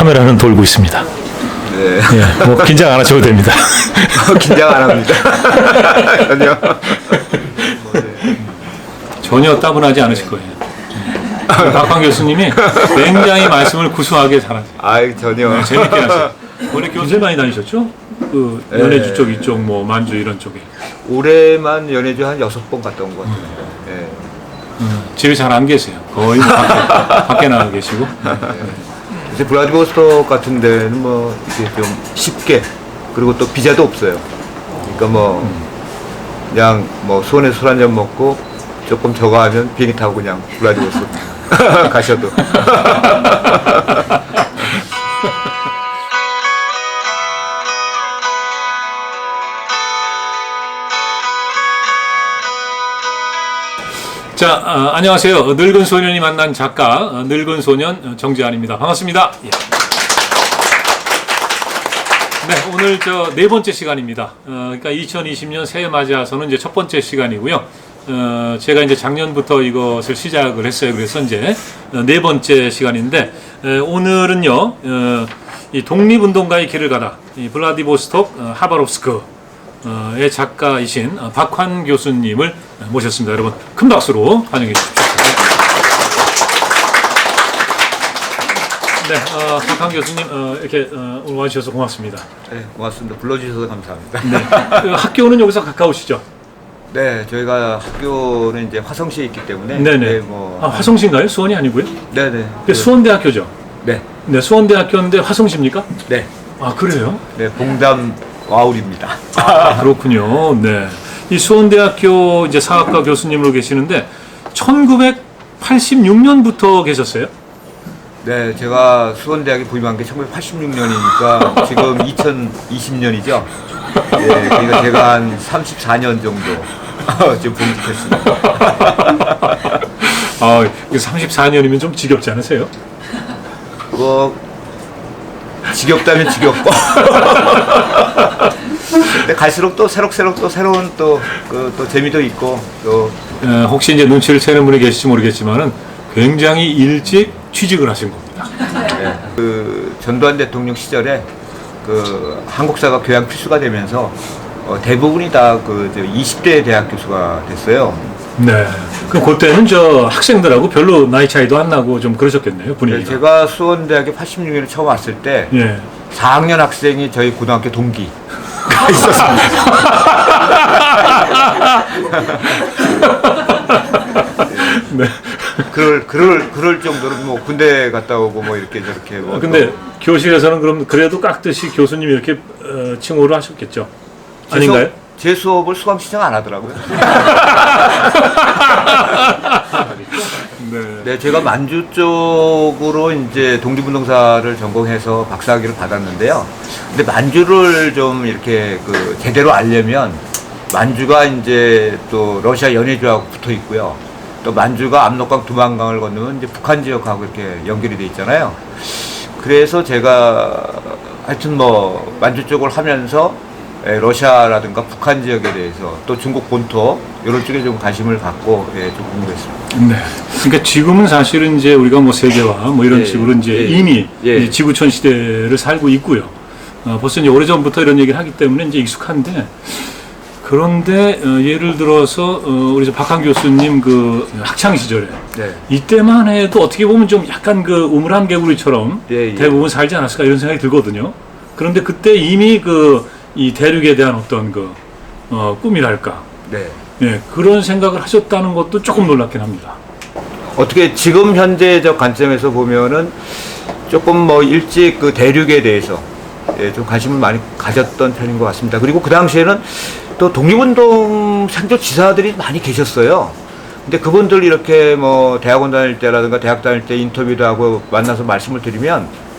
카메라는 돌고 있습니다. 네. 예, 뭐 긴장 안 하셔도 됩니다. 긴장 안 합니다. 전혀. 전혀 따분하지 않으실 거예요. 박환 교수님이 굉장히 말씀을 구수하게 잘하세요. 아이, 전혀. 재밌게 하세요. 원래 교실 많이 다니셨죠? 그 연해주 쪽 이쪽 뭐 만주 이런 쪽에. 올해만 연해주 한 6번 갔다 온 것 같아요. 네. 집에 잘 안 계세요. 거의 뭐 밖에 나가 계시고. 이제 블라디보스토크 같은 데는 뭐 이게 좀 쉽게, 그리고 또 비자도 없어요. 그러니까 뭐 그냥 뭐 수원에 술 한잔 먹고 조금 저거 하면 비행기 타고 그냥 블라디보스토크 가셔도. 자, 안녕하세요. 늙은 소년이 만난 작가, 늙은 소년 정재환입니다. 반갑습니다. 예. 네, 오늘 네 번째 시간입니다. 그러니까 2020년 새해 맞이해서는 이제 첫 번째 시간이고요. 제가 이제 작년부터 이것을 시작을 했어요. 그래서 이제 네 번째 시간인데, 오늘은요, 이 독립운동가의 길을 가다, 이 블라디보스토크 하바롭스크의 작가이신 박환 교수님을 모셨습니다. 여러분, 큰 박수로 환영해 주십시오. 네, 박환 교수님, 이렇게 오늘 와주셔서 고맙습니다. 네, 고맙습니다. 불러주셔서 감사합니다. 네, 그 학교는 여기서 가까우시죠? 네, 저희가 학교는 이제 화성시에 있기 때문에. 네네. 네, 뭐. 화성시인가요? 수원이 아니고요? 네네. 수원대학교죠? 네. 네, 수원대학교인데 화성시입니까? 네. 아, 그래요? 네, 봉담 와울입니다. 아, 그렇군요. 네. 이 수원대학교 이제 사학과 교수님으로 계시는데 1986년부터 계셨어요? 네, 제가 수원대학에 부임한 게 1986년이니까 지금 2020년이죠. 네, 그러니까 제가 한 34년 정도 지금 봉직했습니다. 아, 34년이면 좀 지겹지 않으세요? 뭐 지겹다면 지겹고. 근데 갈수록 또 새록새록 또 새로운 또 재미도 있고 또. 혹시 이제 눈치를 채는 분이 계실지 모르겠지만은 굉장히 일찍 취직을 하신 겁니다. 네, 그 전두환 대통령 시절에 그 한국사가 교양 필수가 되면서 대부분이 다 그 20대 대학 교수가 됐어요. 네. 그때는 저 학생들하고 별로 나이 차이도 안 나고 좀 그러셨겠네요, 분위기가. 네, 제가 수원대학에 86년에 처음 왔을 때 예. 4학년 학생이 저희 고등학교 동기가 있었습니다. 네. 그럴 정도로 뭐 군대 갔다 오고 뭐 이렇게 저렇게 뭐. 근데 교실에서는 그럼 그래도 깍듯이 교수님이 이렇게 칭호를 하셨겠죠? 아닌가요? 제 수업을 수강 신청 안 하더라고요. 네. 네, 제가 만주 쪽으로 이제 독립운동사를 전공해서 박사학위를 받았는데요. 근데 만주를 좀 이렇게 그 제대로 알려면 만주가 이제 또 러시아 연해주하고 붙어 있고요. 또 만주가 압록강 두만강을 건너면 이제 북한 지역하고 이렇게 연결이 돼 있잖아요. 그래서 제가 하여튼 뭐 만주 쪽을 하면서 러시아라든가 북한 지역에 대해서 또 중국 본토 이런 쪽에 좀 관심을 갖고 좀 공부했습니다. 네. 그러니까 지금은 사실은 이제 우리가 뭐 세계화 뭐 이런 식으로 이제 이미 이제 지구촌 시대를 살고 있고요. 벌써 이제 오래전부터 이런 얘기를 하기 때문에 이제 익숙한데, 그런데 예를 들어서 우리 박한 교수님 그 학창 시절에 이때만 해도 어떻게 보면 좀 약간 그 우물안 개구리처럼 대부분 살지 않았을까 이런 생각이 들거든요. 그런데 그때 이미 이 대륙에 대한 어떤 꿈이랄까, 예, 그런 생각을 하셨다는 것도 조금 놀랍긴 합니다. 어떻게 지금 현재적 관점에서 보면은 조금 뭐 일찍 그 대륙에 대해서 좀 관심을 많이 가졌던 편인 것 같습니다. 그리고 그 당시에는 또 독립운동 상조 지사들이 많이 계셨어요. 근데 그분들 이렇게 뭐 대학원 다닐 때라든가 대학 다닐 때 인터뷰도 하고 만나서 말씀을 드리면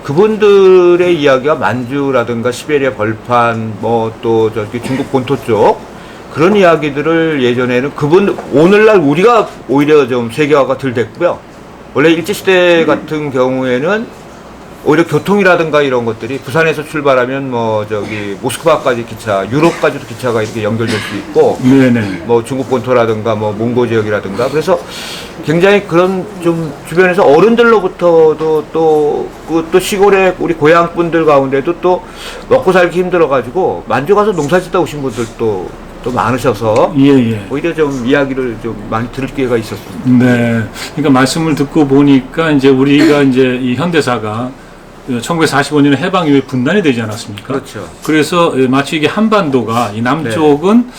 그분들의 이야기가 만주라든가 시베리아 벌판 뭐 또 저기 중국 본토 쪽 그런 이야기들을 예전에는 오늘날 우리가 오히려 좀 세계화가 덜 됐고요. 원래 일제시대 같은 경우에는 오히려 교통이라든가 이런 것들이 부산에서 출발하면 뭐 저기 모스크바까지 기차, 유럽까지도 기차가 이렇게 연결될 수 있고, 네네. 뭐 중국 본토라든가 뭐 몽고 지역이라든가, 그래서 굉장히 그런 좀 주변에서 어른들로부터도 또 시골의 우리 고향 분들 가운데도 또 먹고 살기 힘들어가지고 만주 가서 농사짓다 오신 분들도 또 많으셔서 예. 오히려 좀 이야기를 좀 많이 들을 기회가 있었습니다. 네. 그러니까 말씀을 듣고 보니까 이제 우리가 이제 이 현대사가 1945년에 해방 이후에 분단이 되지 않았습니까? 그렇죠. 그래서 마치 이게 한반도가 이 남쪽은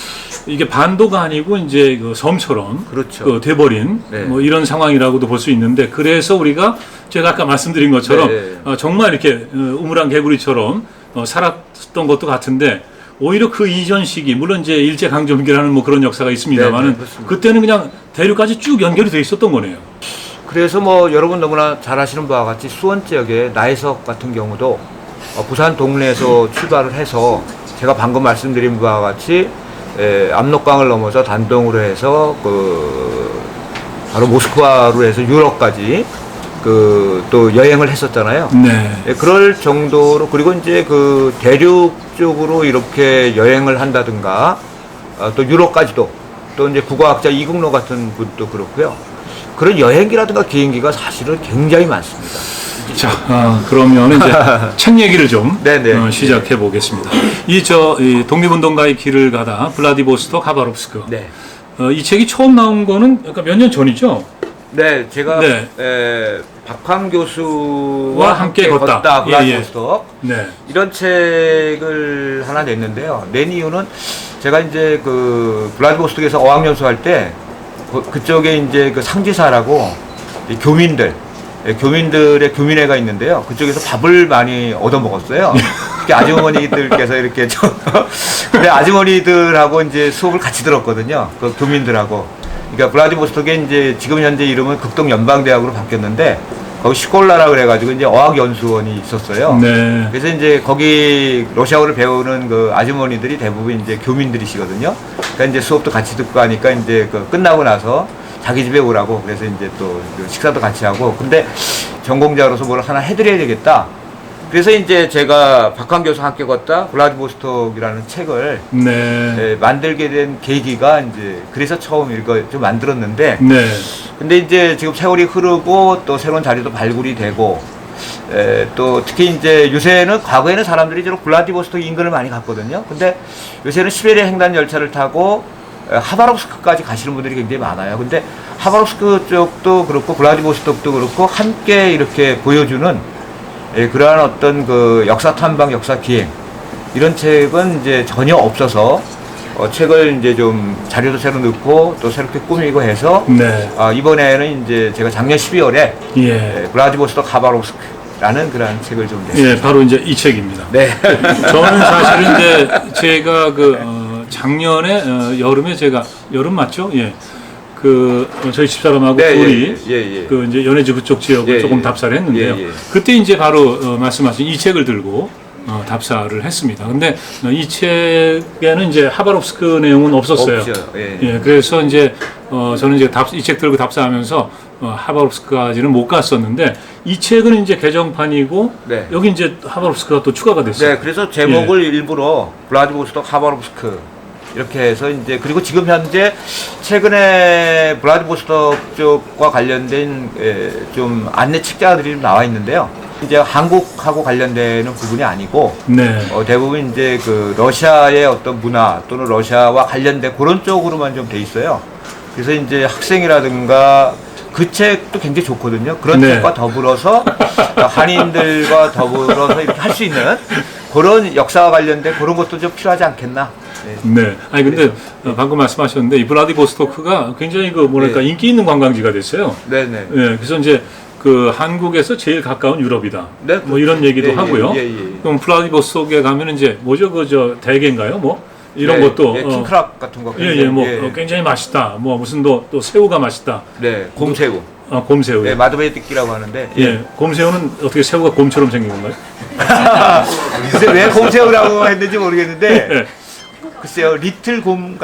이게 반도가 아니고 이제 그 섬처럼 그렇죠. 그 돼버린 네. 뭐 이런 상황이라고도 볼 수 있는데, 그래서 우리가 제가 아까 말씀드린 것처럼 정말 이렇게 우물안 개구리처럼 살았던 것도 같은데, 오히려 그 이전 시기, 물론 이제 일제 강점기라는 뭐 그런 역사가 있습니다만은 그때는 그냥 대륙까지 쭉 연결이 돼 있었던 거네요. 그래서 뭐 여러분 너무나 잘 아시는 바와 같이 수원 지역의 나해석 같은 경우도 부산 동래에서 출발을 해서 제가 방금 말씀드린 바와 같이 압록강을 넘어서 단동으로 해서 바로 모스크바로 해서 유럽까지 또 여행을 했었잖아요. 네. 그럴 정도로, 그리고 이제 그 대륙 쪽으로 이렇게 여행을 한다든가 또 유럽까지도, 또 이제 국어학자 이국로 같은 분도 그렇고요. 그런 여행기라든가 비행기가 사실은 굉장히 많습니다. 자, 그러면 이제 책 얘기를 좀 네네. 시작해 보겠습니다. 이 독립운동가의 길을 가다 블라디보스토크 하바롭스크. 네. 이 책이 처음 나온 거는 그러니까 몇 년 전이죠? 네, 제가 박황 교수와 함께 걷다 블라디보스토크. 네. 이런 책을 하나 냈는데요. 낸 이유는 제가 이제 그 블라디보스토크에서 어학연수 할 때 그쪽에 이제 그 상지사라고 교민들의 교민회가 있는데요. 그쪽에서 밥을 많이 얻어 먹었어요. 특히 아주머니들께서 이렇게 근데 아주머니들하고 이제 수업을 같이 들었거든요. 그 교민들하고. 그러니까 블라디보스토크에 이제 지금 현재 이름은 극동연방대학으로 바뀌었는데, 거기 시콜라라 그래가지고 이제 어학연수원이 있었어요. 네. 그래서 이제 거기 러시아어를 배우는 그 아주머니들이 대부분 이제 교민들이시거든요. 그러니까 이제 수업도 같이 듣고 하니까 이제 끝나고 나서 자기 집에 오라고, 그래서 이제 또 식사도 같이 하고, 근데 전공자로서 뭘 하나 해드려야 되겠다. 그래서 이제 제가 박황 교수 함께 걷다 블라디보스토크라는 책을 만들게 된 계기가 이제 그래서 처음 이거 좀 만들었는데, 근데 이제 지금 세월이 흐르고 또 새로운 자리도 발굴이 되고, 또 특히 이제 요새는, 과거에는 사람들이 주로 블라디보스토크 인근을 많이 갔거든요. 근데 요새는 시베리아 횡단 열차를 타고 하바롭스크까지 가시는 분들이 굉장히 많아요. 근데 하바롭스크 쪽도 그렇고 블라디보스토크도 그렇고 함께 이렇게 보여주는 그러한 어떤 그 역사 탐방, 역사 기행, 이런 책은 이제 전혀 없어서 책을 이제 좀 자료도 새로 넣고 또 새롭게 꾸미고 해서 이번에는 이제 제가 작년 12월에 블라디보스토크 하바롭스크라는 그런 책을 좀 냈습니다. 예, 바로 이제 이 책입니다. 네. 저는 사실은 이제 제가 작년에 여름에 여름 맞죠? 예. 저희 집사람하고 둘이 그 이제 연해주 그쪽 지역을 조금 답사를 했는데요. 그때 이제 바로 말씀하신 이 책을 들고 답사를 했습니다. 근데 이 책에는 이제 하바롭스크 내용은 없었어요. 없죠. 예, 그래서 이제 저는 이제 이 책 들고 답사하면서 하바롭스크까지는 못 갔었는데, 이 책은 이제 개정판이고 여기 이제 하바롭스크가 또 추가가 됐어요. 네, 그래서 제목을 일부러 블라디보스토크 하바롭스크 이렇게 해서 이제, 그리고 지금 현재 최근에 블라디보스토크 쪽과 관련된 좀 안내 책자들이 나와 있는데요. 이제 한국하고 관련되는 부분이 아니고 대부분 이제 그 러시아의 어떤 문화 또는 러시아와 관련된 그런 쪽으로만 좀 돼 있어요. 그래서 이제 학생이라든가 그 책도 굉장히 좋거든요. 그런 책과 더불어서 한인들과 더불어서 이렇게 할 수 있는 그런 역사와 관련된 그런 것도 좀 필요하지 않겠나. 아니 근데 방금 말씀하셨는데 이 블라디보스토크가 굉장히 인기 있는 관광지가 됐어요. 그래서 이제 한국에서 제일 가까운 유럽이다. 뭐 이런 얘기도 하고요. 그럼 블라디보스토크에 가면 이제 대게인가요? 이런 것도 킹크랍 같은 거. 굉장히 맛있다. 무슨 또 새우가 맛있다. 곰새우. 곰새우. 마드베디끼라고 하는데. 곰새우는 어떻게 새우가 곰처럼 생긴 건가요? 글쎄 왜 곰새우라고 했는지 모르겠는데, 글쎄요, 리틀 곰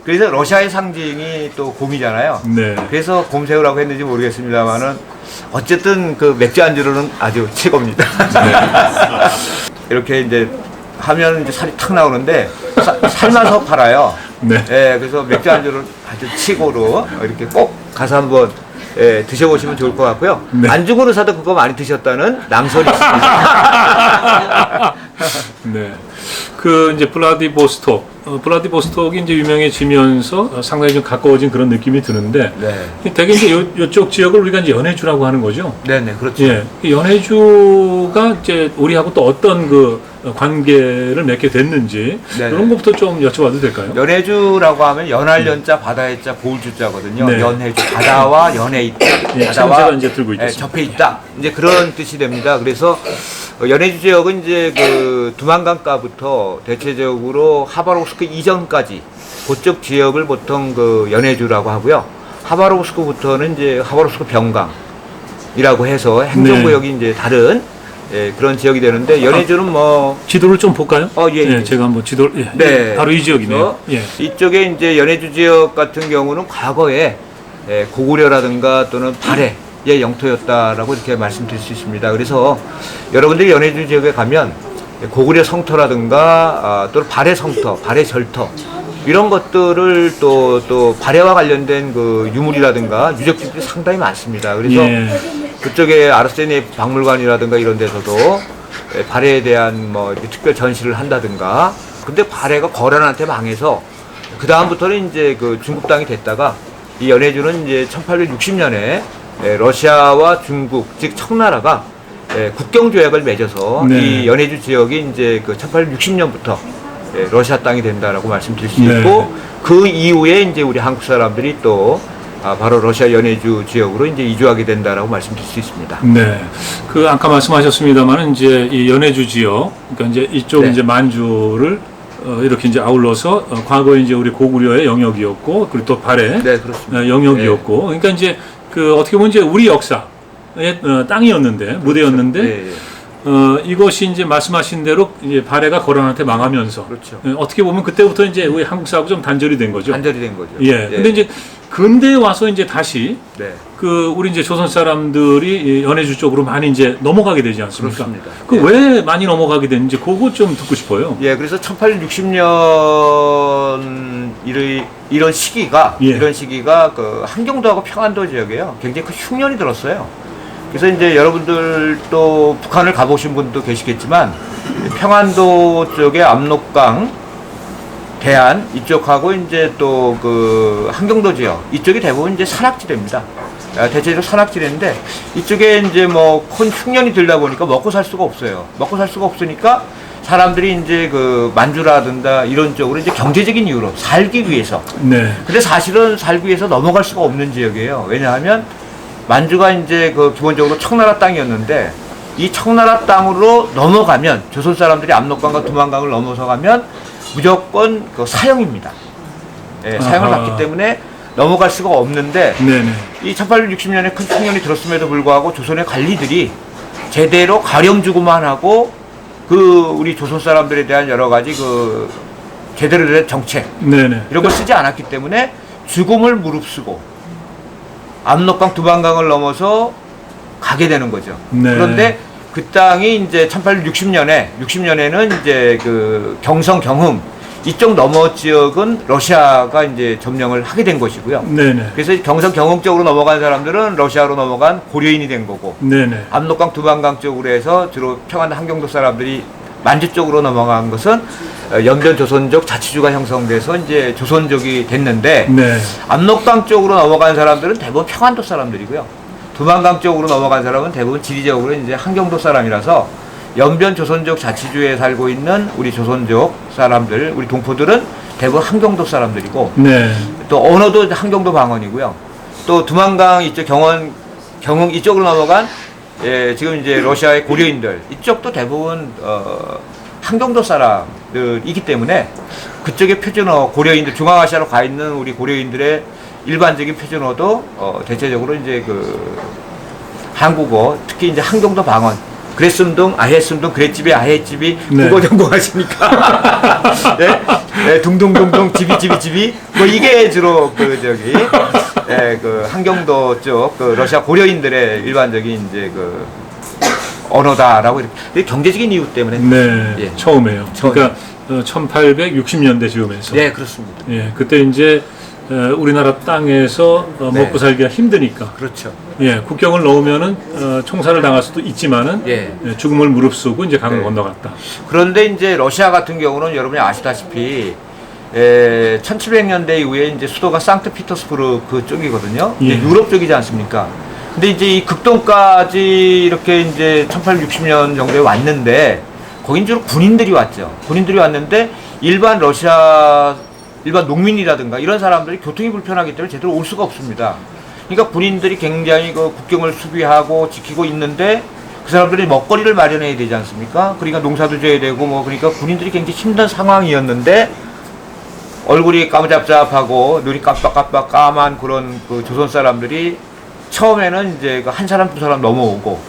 그래서 러시아의 상징이 또 곰이잖아요. 네. 그래서 곰새우라고 했는지 모르겠습니다만은 어쨌든 그 맥주 안주로는 아주 최고입니다. 이렇게 이제 하면 이제 살이 탁 나오는데 삶아서 팔아요. 네. 예, 그래서 맥주 안주를 아주 최고로 이렇게 꼭 가서 한번 드셔보시면 좋을 것 같고요. 네. 안주로 사도 그거 많이 드셨다는 낭설이 있습니다. 네. 그 이제 블라디보스톡이 이제 유명해지면서 상당히 좀 가까워진 그런 느낌이 드는데, 네. 되게 이제 요쪽 지역을 우리가 이제 연해주라고 하는 거죠. 네네, 그렇죠. 예. 연해주가 이제 우리하고 또 어떤 그 관계를 맺게 됐는지, 네네. 그런 것부터 좀 여쭤봐도 될까요? 연해주라고 하면 연할 연자 바다의 자 고울주자거든요. 네. 연해주 바다와 연해 있다. 예, 바다와 제가 이제 들고 있겠습니다. 접해 있다. 이제 그런 뜻이 됩니다. 그래서 연해주 지역은 이제 그 두만강가부터 대체적으로 하바롭스크 이전까지 그쪽 지역을 보통 그 연해주라고 하고요. 하바롭스크부터는 이제 하바롭스크 병강이라고 해서 행정구역이 이제 다른 그런 지역이 되는데 연해주는 뭐 지도를 좀 볼까요? 예. 제가 한번 지도를 네. 바로 이 지역이네요. 예. 이쪽에 이제 연해주 지역 같은 경우는 과거에 고구려라든가 또는 발해의 영토였다라고 이렇게 말씀드릴 수 있습니다. 그래서 여러분들이 연해주 지역에 가면 고구려 성터라든가 또는 발해 성터, 발해 절터 이런 것들을 또 발해와 관련된 그 유물이라든가 유적지들이 상당히 많습니다. 그래서 그쪽에 아르세니 박물관이라든가 이런 데서도 발해에 대한 뭐 이렇게 특별 전시를 한다든가. 근데 발해가 거란한테 망해서 그 다음부터는 이제 그 중국 땅이 됐다가 이 연해주는 이제 1860년에 러시아와 중국 즉 청나라가 국경 조약을 맺어서 네. 이 연해주 지역이 이제 그 1860년부터 러시아 땅이 된다라고 말씀드릴 수 네. 있고 그 이후에 이제 우리 한국 사람들이 또 바로 러시아 연해주 지역으로 이제 이주하게 된다라고 말씀드릴 수 있습니다. 네. 그 아까 말씀하셨습니다만은 이제 이 연해주 지역, 그러니까 이제 이쪽 네. 이제 만주를 이렇게 이제 아울러서 과거에 이제 우리 고구려의 영역이었고 그리고 또 발해 네, 그렇습니다. 영역이었고, 그러니까 이제 그 어떻게 보면 이제 우리 역사의 땅이었는데 무대였는데. 네. 이것이 이제 말씀하신 대로 이제 발해가 거란한테 망하면서 그렇죠. 어떻게 보면 그때부터 이제 우리 한국 사하고 좀 단절이 된 거죠. 단절이 된 거죠. 예. 네. 근데 이제 근대에 와서 이제 다시 네. 그 우리 이제 조선 사람들이 이 연해주 쪽으로 많이 이제 넘어가게 되지 않습니까? 그렇습니다. 그 왜 많이 넘어가게 됐는지 그거 좀 듣고 싶어요. 예, 그래서 1860년 이런 시기가 예. 이런 시기가 그 함경도하고 평안도 지역이에요. 굉장히 그 흉년이 들었어요. 그래서 이제 여러분들 또 북한을 가보신 분도 계시겠지만 평안도 쪽에 압록강, 대안 이쪽하고 이제 또 그 함경도 지역 이쪽이 대부분 이제 산악지대입니다. 대체적으로 산악지대인데 이쪽에 이제 뭐 큰 흉년이 들다 보니까 먹고 살 수가 없어요. 먹고 살 수가 없으니까 사람들이 이제 그 만주라든가 이런 쪽으로 이제 경제적인 이유로 살기 위해서. 네. 근데 사실은 살기 위해서 넘어갈 수가 없는 지역이에요. 왜냐하면 만주가 이제 그 기본적으로 청나라 땅이었는데 이 청나라 땅으로 넘어가면 조선 사람들이 압록강과 두만강을 넘어서 가면 무조건 그 사형입니다. 예, 사형을 아하. 받기 때문에 넘어갈 수가 없는데 네네. 이 1860년에 큰 흉년이 들었음에도 불구하고 조선의 관리들이 제대로 가렴주고만 하고 그 우리 조선 사람들에 대한 여러 가지 그 제대로 된 정책 네네. 이런 걸 쓰지 않았기 때문에 죽음을 무릅쓰고 압록강 두만강을 넘어서 가게 되는 거죠. 네. 그런데 그 땅이 이제 1860년에는 이제 그 경성 경흥 이쪽 너머 지역은 러시아가 이제 점령을 하게 된 것이고요. 네네. 그래서 경성 경흥 쪽으로 넘어간 사람들은 러시아로 넘어간 고려인이 된 거고 네네. 압록강 두만강 쪽으로 해서 주로 평안 함경도 사람들이 만주 쪽으로 넘어간 것은 연변 조선족 자치주가 형성돼서 이제 조선족이 됐는데 네. 압록강 쪽으로 넘어간 사람들은 대부분 평안도 사람들이고요. 두만강 쪽으로 넘어간 사람은 대부분 지리적으로 이제 함경도 사람이라서 연변 조선족 자치주에 살고 있는 우리 조선족 사람들, 우리 동포들은 대부분 함경도 사람들이고 네. 또 언어도 함경도 방언이고요. 또 두만강 이쪽 경흥 이쪽으로 넘어간 지금 이제 러시아의 고려인들 이쪽도 대부분 함경도 사람들이기 때문에 그쪽의 표준어 고려인들 중앙아시아로 가 있는 우리 고려인들의 일반적인 표준어도 대체적으로 이제 그 한국어 특히 이제 함경도 방언 그랬음둥 아했음둥 그랬집이 아했집이 네. 국어 전공하시니까 네? 예, 둥둥둥둥 집이 뭐 이게 주로 그 저기 예, 그 한경도 쪽 그 러시아 고려인들의 일반적인 이제 그 언어다라고 이렇게 경제적인 이유 때문에 네, 예. 처음에요. 그러니까 1860년대 즈음에서. 네, 그렇습니다. 예, 그때 이제 우리나라 땅에서 네. 먹고 살기가 힘드니까. 그렇죠. 예, 국경을 넘으면은 총살을 당할 수도 있지만은 예. 죽음을 무릅쓰고 이제 강을 네. 건너갔다. 그런데 이제 러시아 같은 경우는 여러분이 아시다시피 1700년대 이후에 이제 수도가 상트피터스부르크 쪽이거든요. 예. 유럽 쪽이지 않습니까? 근데 이제 이 극동까지 이렇게 이제 1860년 정도에 왔는데 거긴 주로 군인들이 왔죠. 군인들이 왔는데 일반 농민이라든가 이런 사람들이 교통이 불편하기 때문에 제대로 올 수가 없습니다. 그러니까 군인들이 굉장히 그 국경을 수비하고 지키고 있는데 그 사람들이 먹거리를 마련해야 되지 않습니까? 그러니까 농사도 져야 되고 뭐 그러니까 군인들이 굉장히 힘든 상황이었는데 얼굴이 까무잡잡하고 눈이 깜빡깜빡 까만 그런 그 조선 사람들이 처음에는 이제 그 한 사람 두 사람 넘어오고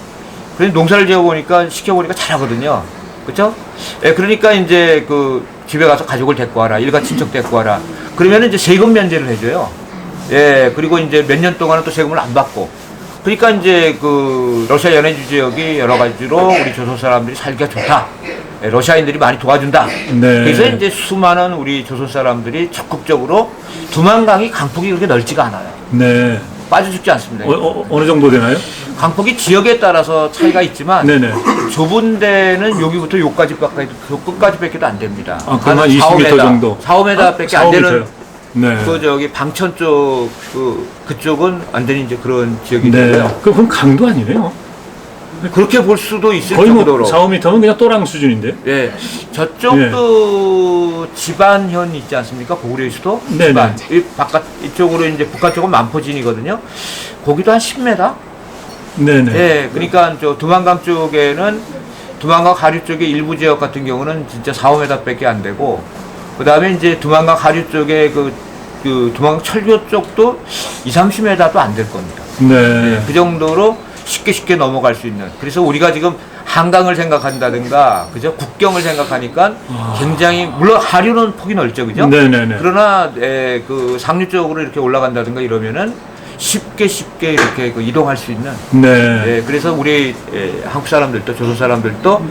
그래서 농사를 지어보니까 시켜보니까 잘하거든요. 그렇죠? 예, 그러니까 이제 그 집에 가서 가족을 데리고 와라, 일가 친척 데리고 와라. 그러면 이제 세금 면제를 해줘요. 예, 그리고 이제 몇 년 동안은 또 세금을 안 받고. 그러니까 이제 그 러시아 연해주 지역이 여러 가지로 우리 조선 사람들이 살기가 좋다. 예, 러시아인들이 많이 도와준다. 네. 그래서 이제 수많은 우리 조선 사람들이 적극적으로 두만강이 강폭이 그렇게 넓지가 않아요. 네. 빠져 죽지 않습니다. 어느 정도 되나요? 강폭이 지역에 따라서 차이가 있지만 네네. 좁은 데는 여기부터 요까지밖에 끝까지밖에도 안 됩니다. 아, 그럼 한 20m 정도. 4, 5m밖에 안 되는 네. 그 저기 방천 쪽 그쪽은 안 되는 이제 그런 지역이 네. 되고요. 그럼 강도 아니네요. 그렇게 볼 수도 있을 거의 뭐 정도로. 4, 5m면 그냥 또랑 수준인데. 예, 저쪽도 지반현 있지 않습니까? 고구려의 수도 네네. 지반. 이 바깥 이쪽으로 이제 북한 쪽은 만포진이거든요. 거기도 한 10m. 네네. 예, 그러니까 저 두만강 쪽에는 두만강 하류 쪽의 일부 지역 같은 경우는 진짜 4, 5m밖에 안 되고, 그 다음에 이제 두만강 하류 쪽에 그 두만강 철교 쪽도 2, 30m도 안 될 겁니다. 네. 예, 그 정도로 쉽게 넘어갈 수 있는. 그래서 우리가 지금 한강을 생각한다든가, 그죠? 국경을 생각하니까 굉장히, 물론 하류는 폭이 넓죠, 그죠? 네네네. 그러나, 그 상류 쪽으로 이렇게 올라간다든가 이러면은 쉽게 이렇게 그 이동할 수 있는. 네. 예, 그래서 우리 한국 사람들도 조선 사람들도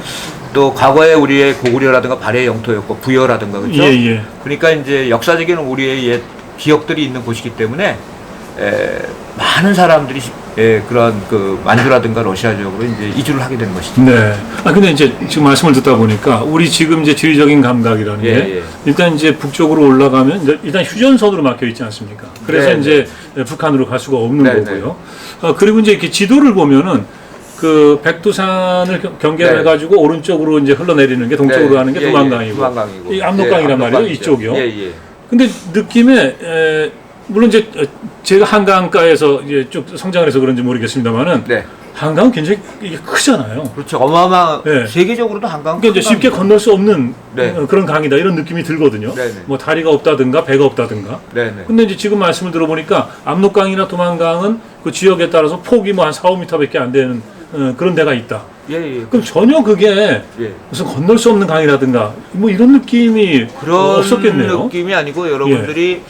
또 과거에 우리의 고구려라든가 발해의 영토였고 부여라든가 그렇죠. 예. 그러니까 이제 역사적인 우리의 옛 기억들이 있는 곳이기 때문에 많은 사람들이 그런 그 만주라든가 러시아 지역으로 이제 이주를 하게 되는 것이죠. 네. 근데 이제 지금 말씀을 듣다 보니까 우리 지금 이제 지리적인 감각이라는 게 일단 이제 북쪽으로 올라가면 일단 휴전선으로 막혀 있지 않습니까? 그래서 네, 이제 북한으로 갈 수가 없는 네, 거고요. 그리고 이제 이렇게 지도를 보면은 그 백두산을 경계를 해가지고 오른쪽으로 이제 흘러내리는 게 동쪽으로 가는 게 두만강이고, 두만강이고. 이 압록강이란 말이에요. 이쪽이요. 예. 근데 느낌에 물론 이제 제가 한강가에서 이제 쭉 성장을 해서 그런지 모르겠습니다만은 네. 한강은 굉장히 이게 크잖아요. 그렇죠. 어마어마 네. 세계적으로도 한강. 그러니까 이제 쉽게 건널 수 없는 네. 그런 강이다 이런 느낌이 들거든요. 네네. 뭐 다리가 없다든가 배가 없다든가. 네네. 근데 이제 지금 말씀을 들어보니까 압록강이나 두만강은 그 지역에 따라서 폭이 뭐 한 4, 5m밖에 안 되는 그런 데가 있다. 예. 그럼 전혀 그게 무슨 건널 수 없는 강이라든가 뭐 이런 느낌이 그런 없었겠네요. 느낌이 아니고 여러분들이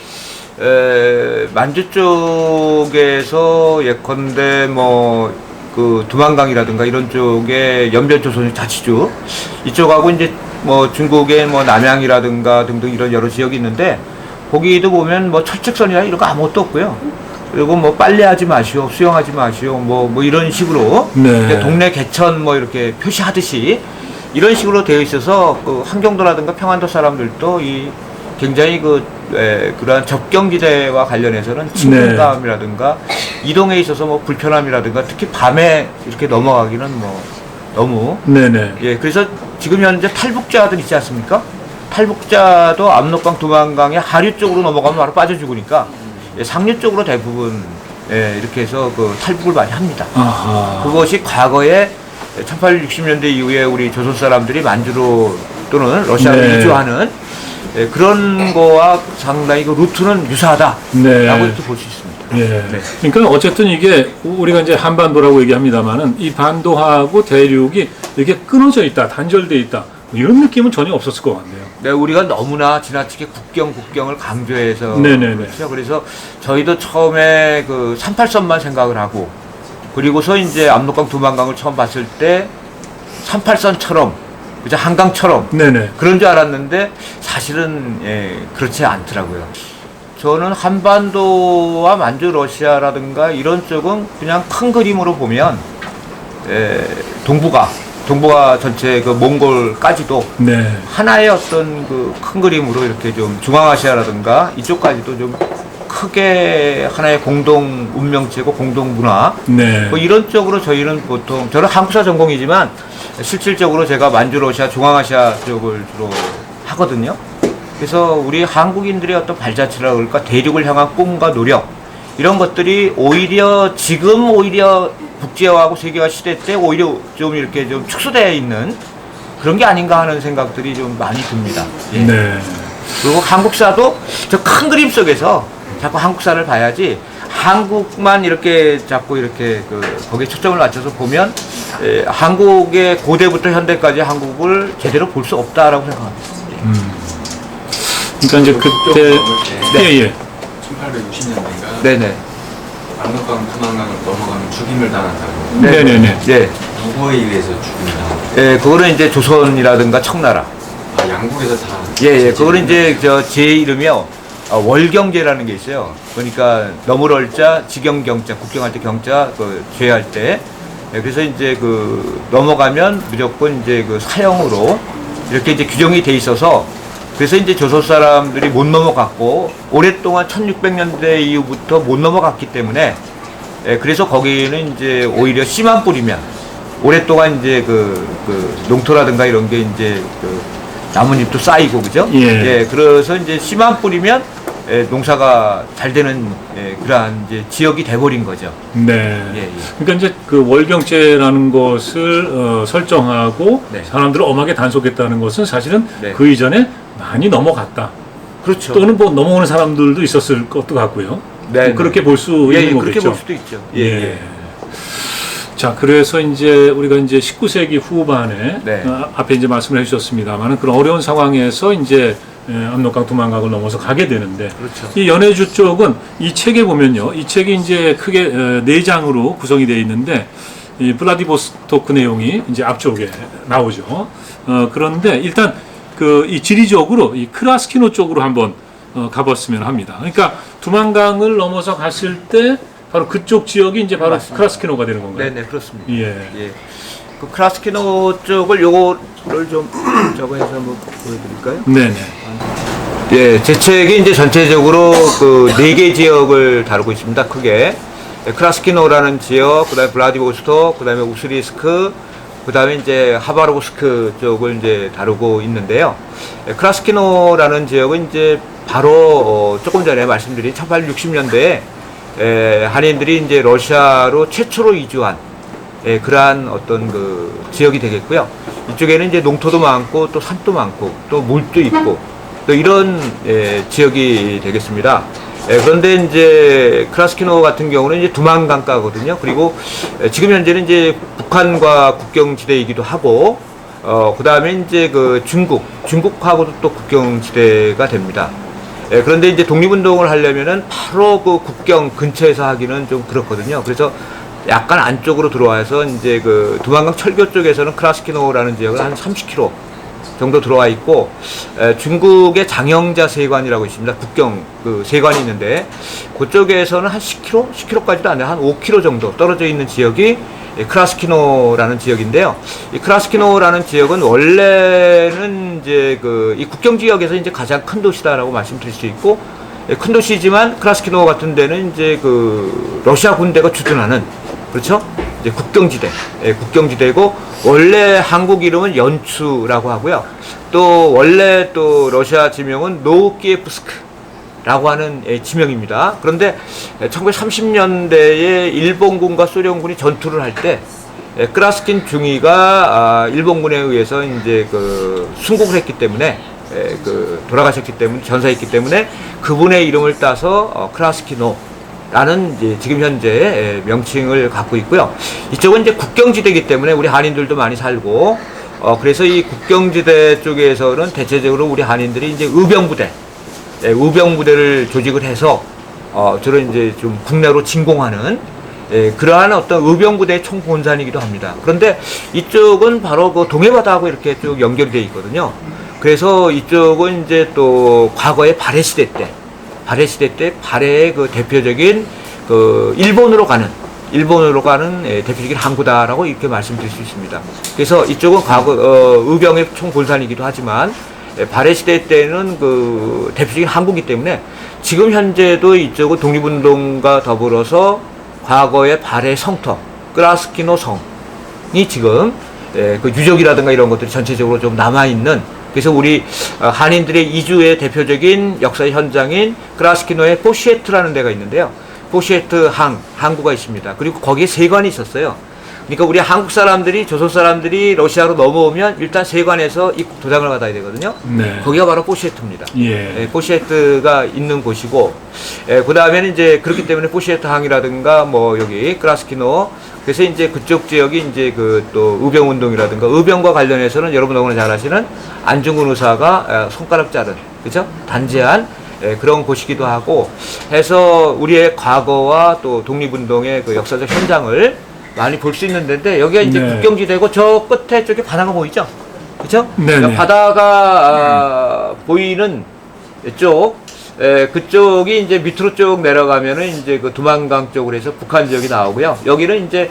만주 쪽에서 예컨대 뭐 그 두만강이라든가 이런 쪽에 연변조선의 자치주 이쪽하고 이제 뭐 중국의 뭐 남양이라든가 등등 이런 여러 지역이 있는데 거기도 보면 뭐 철책선이나 이런 거 아무것도 없고요. 그리고 뭐 빨래하지 마시오, 수영하지 마시오, 뭐 이런 식으로 네. 동네 개천 뭐 이렇게 표시하듯이 이런 식으로 되어 있어서 그 한경도라든가 평안도 사람들도 이 굉장히 그러한 접경지대와 관련해서는 친근감이라든가 이동에 있어서 뭐 불편함이라든가 특히 밤에 이렇게 넘어가기는 뭐 너무 예, 그래서 지금 현재 탈북자들 있지 않습니까? 탈북자도 압록강 두만강의 하류 쪽으로 넘어가면 바로 빠져 죽으니까 상류 쪽으로 대부분 이렇게 해서 그 탈북을 많이 합니다. 아하. 그것이 과거에 1860년대 이후에 우리 조선 사람들이 만주로 또는 러시아로 이주하는 그런 거와 상당히 그 루트는 유사하다라고 이렇게 볼 수 있습니다. 그러니까 어쨌든 이게 우리가 이제 한반도라고 얘기합니다만은 이 반도하고 대륙이 이렇게 끊어져 있다, 단절돼 있다 이런 느낌은 전혀 없었을 것 같네요. 네, 우리가 너무나 지나치게 국경을 강조해서 네네네. 그렇죠. 그래서 저희도 처음에 그 38선만 생각을 하고 그리고서 이제 압록강 두만강을 처음 봤을 때 38선처럼 그죠 한강처럼 네네. 그런 줄 알았는데 사실은 그렇지 않더라고요. 저는 한반도와 만주 러시아라든가 이런 쪽은 그냥 큰 그림으로 보면 동북아 전체 그 몽골까지도 네. 하나의 어떤 그 큰 그림으로 이렇게 좀 중앙아시아라든가 이쪽까지도 좀 크게 하나의 공동 운명체고 공동 문화 네. 뭐 이런 쪽으로 저희는 보통 저는 한국사 전공이지만 실질적으로 제가 만주 러시아 중앙아시아 쪽을 주로 하거든요. 그래서 우리 한국인들의 어떤 발자취라 그럴까 대륙을 향한 꿈과 노력 이런 것들이 지금 오히려 국제화하고 세계화 시대 때 오히려 좀 이렇게 좀 축소되어 있는 그런 게 아닌가 하는 생각들이 좀 많이 듭니다. 예. 네. 그리고 한국사도 저 큰 그림 속에서 자꾸 한국사를 봐야지 한국만 이렇게 자꾸 이렇게 거기에 초점을 맞춰서 보면 한국의 고대부터 현대까지 한국을 제대로 볼 수 없다라고 생각합니다. 그러니까 이제 그때 네. 예. 1860년대인가 네네. 압록강 두만강을 넘어가면 죽임을 당한다고. 네네네. 네. 누구에 의해서 죽임을 당한다고? 예, 그거는 이제 조선이라든가 청나라. 아, 양국에서 다. 예, 그거는 이제 제 이름이요. 월경제라는 게 있어요. 그러니까 너물월자, 지경경자, 국경할 때 경자, 죄할 때. 예, 그래서 이제 넘어가면 무조건 이제 사형으로 이렇게 이제 규정이 돼 있어서 그래서 이제 조선 사람들이 못 넘어갔고 오랫동안 1600년대 이후부터 못 넘어갔기 때문에 그래서 거기는 이제 오히려 씨만 뿌리면 오랫동안 이제 농토라든가 이런 게 이제 나뭇잎도 쌓이고 그죠? 예. 그래서 이제 씨만 뿌리면 농사가 잘 되는 그러한 이제 지역이 돼버린 거죠. 네. 예. 그러니까 이제 월경제라는 것을 설정하고 네. 사람들을 엄하게 단속했다는 것은 사실은 네. 그 이전에 많이 넘어갔다. 그렇죠. 또는 뭐 넘어오는 사람들도 있었을 것도 같고요. 네, 뭐 그렇게 볼 수 있는 거겠죠. 그렇게 볼 수도 있죠. 예. 자, 그래서 이제 우리가 이제 19세기 후반에 네. 앞에 이제 말씀을 해주셨습니다만은 그런 어려운 상황에서 이제 압록강 두만강을 넘어서 가게 되는데 그렇죠. 이 연해주 쪽은 이 책에 보면요, 이 책이 이제 크게 네 장으로 구성이 되어 있는데 이 블라디보스토크 내용이 이제 앞쪽에 나오죠. 그런데 일단 이 지리적으로 이 크라스키노 쪽으로 한번 가봤으면 합니다. 그러니까 두만강을 넘어서 갔을 때 바로 그쪽 지역이 이제 바로 맞습니다. 크라스키노가 되는 건가요? 네네 그렇습니다. 예. 그 크라스키노 쪽을 요거를 좀 저거 해서 한번 보여드릴까요? 네네. 예, 제 책이 이제 전체적으로 네 개 지역을 다루고 있습니다. 크게 크라스키노라는 지역, 그다음에 블라디보스토크, 그다음에 우스리스크, 그다음에 이제 하바로브스크 쪽을 이제 다루고 있는데요. 크라스키노라는 지역은 이제 바로 조금 전에 말씀드린 1860년대에 한인들이 이제 러시아로 최초로 이주한 그러한 어떤 지역이 되겠고요. 이쪽에는 이제 농토도 많고 또 산도 많고 또 물도 있고 또 이런 지역이 되겠습니다. 그런데 이제 크라스키노 같은 경우는 이제 두만강가거든요. 그리고 지금 현재는 이제 북한과 국경지대이기도 하고 그 다음에 이제 중국하고도 또 국경지대가 됩니다. 그런데 이제 독립운동을 하려면은 바로 국경 근처에서 하기는 좀 그렇거든요. 그래서 약간 안쪽으로 들어와서 이제 두만강 철교 쪽에서는 크라스키노라는 지역은 한 30km 정도 들어와 있고 중국의 장영자 세관이라고 있습니다. 국경 세관이 있는데 그쪽에서는 한 10km까지도 안 돼요. 한 5km 정도 떨어져 있는 지역이 크라스키노라는 지역인데요. 이 크라스키노라는 지역은 원래는 이제 이 국경 지역에서 이제 가장 큰 도시다라고 말씀드릴 수 있고 큰 도시지만 크라스키노 같은 데는 이제 러시아 군대가 주둔하는 그렇죠? 이제 국경지대고 원래 한국 이름은 연추라고 하고요. 또 원래 또 러시아 지명은 노우키예프스크라고 하는 지명입니다. 그런데 1930년대에 일본군과 소련군이 전투를 할 때 크라스킨 중위가 일본군에 의해서 이제 순국을 했기 때문에 돌아가셨기 때문에 전사했기 때문에 그분의 이름을 따서 크라스키노라는 이제 지금 현재 명칭을 갖고 있고요. 이쪽은 이제 국경지대이기 때문에 우리 한인들도 많이 살고 그래서 이 국경지대 쪽에서는 대체적으로 우리 한인들이 이제 의병부대, 의병부대를 조직을 해서 저런 이제 좀 국내로 진공하는 그러한 어떤 의병부대의 총본산이기도 합니다. 그런데 이쪽은 바로 그 동해바다하고 이렇게 쭉 연결이 되어 있거든요. 그래서 이쪽은 이제 또 과거의 발해시대 때 발해의 그 대표적인 그 일본으로 가는 대표적인 항구다라고 이렇게 말씀드릴 수 있습니다. 그래서 이쪽은 과거 의병의 총본산이기도 하지만 발해시대 때는 그 대표적인 항구이기 때문에 지금 현재도 이쪽은 독립운동과 더불어서 과거의 발해 성터 크라스키노 성이 지금 그 유적이라든가 이런 것들이 전체적으로 좀 남아있는, 그래서 우리 한인들의 이주의 대표적인 역사의 현장인 크라스키노의 포시에트라는 데가 있는데요. 포시에트 항구가 있습니다. 그리고 거기에 세관이 있었어요. 그러니까 우리 한국 사람들이, 조선 사람들이 러시아로 넘어오면 일단 세관에서 입국 도장을 받아야 되거든요. 네. 거기가 바로 포시에트입니다. 예. 포시에트가 있는 곳이고, 그 다음에는 이제 그렇기 때문에 포시에트 항이라든가 뭐 여기 크라스키노, 그래서 이제 그쪽 지역이 이제 그 또 의병운동이라든가 의병과 관련해서는 여러분 너무나 잘 아시는 안중근 의사가 손가락 자른, 그죠? 단죄한 그런 곳이기도 하고 해서 우리의 과거와 또 독립운동의 그 역사적 현장을 많이 볼 수 있는 데인데, 여기가 이제 네. 국경지대고 저 끝에 쪽에 바다가 보이죠? 그죠? 네네. 그러니까 바다가 보이는 쪽, 그쪽이 이제 밑으로 쭉 내려가면은 이제 그 두만강 쪽으로 해서 북한 지역이 나오고요. 여기는 이제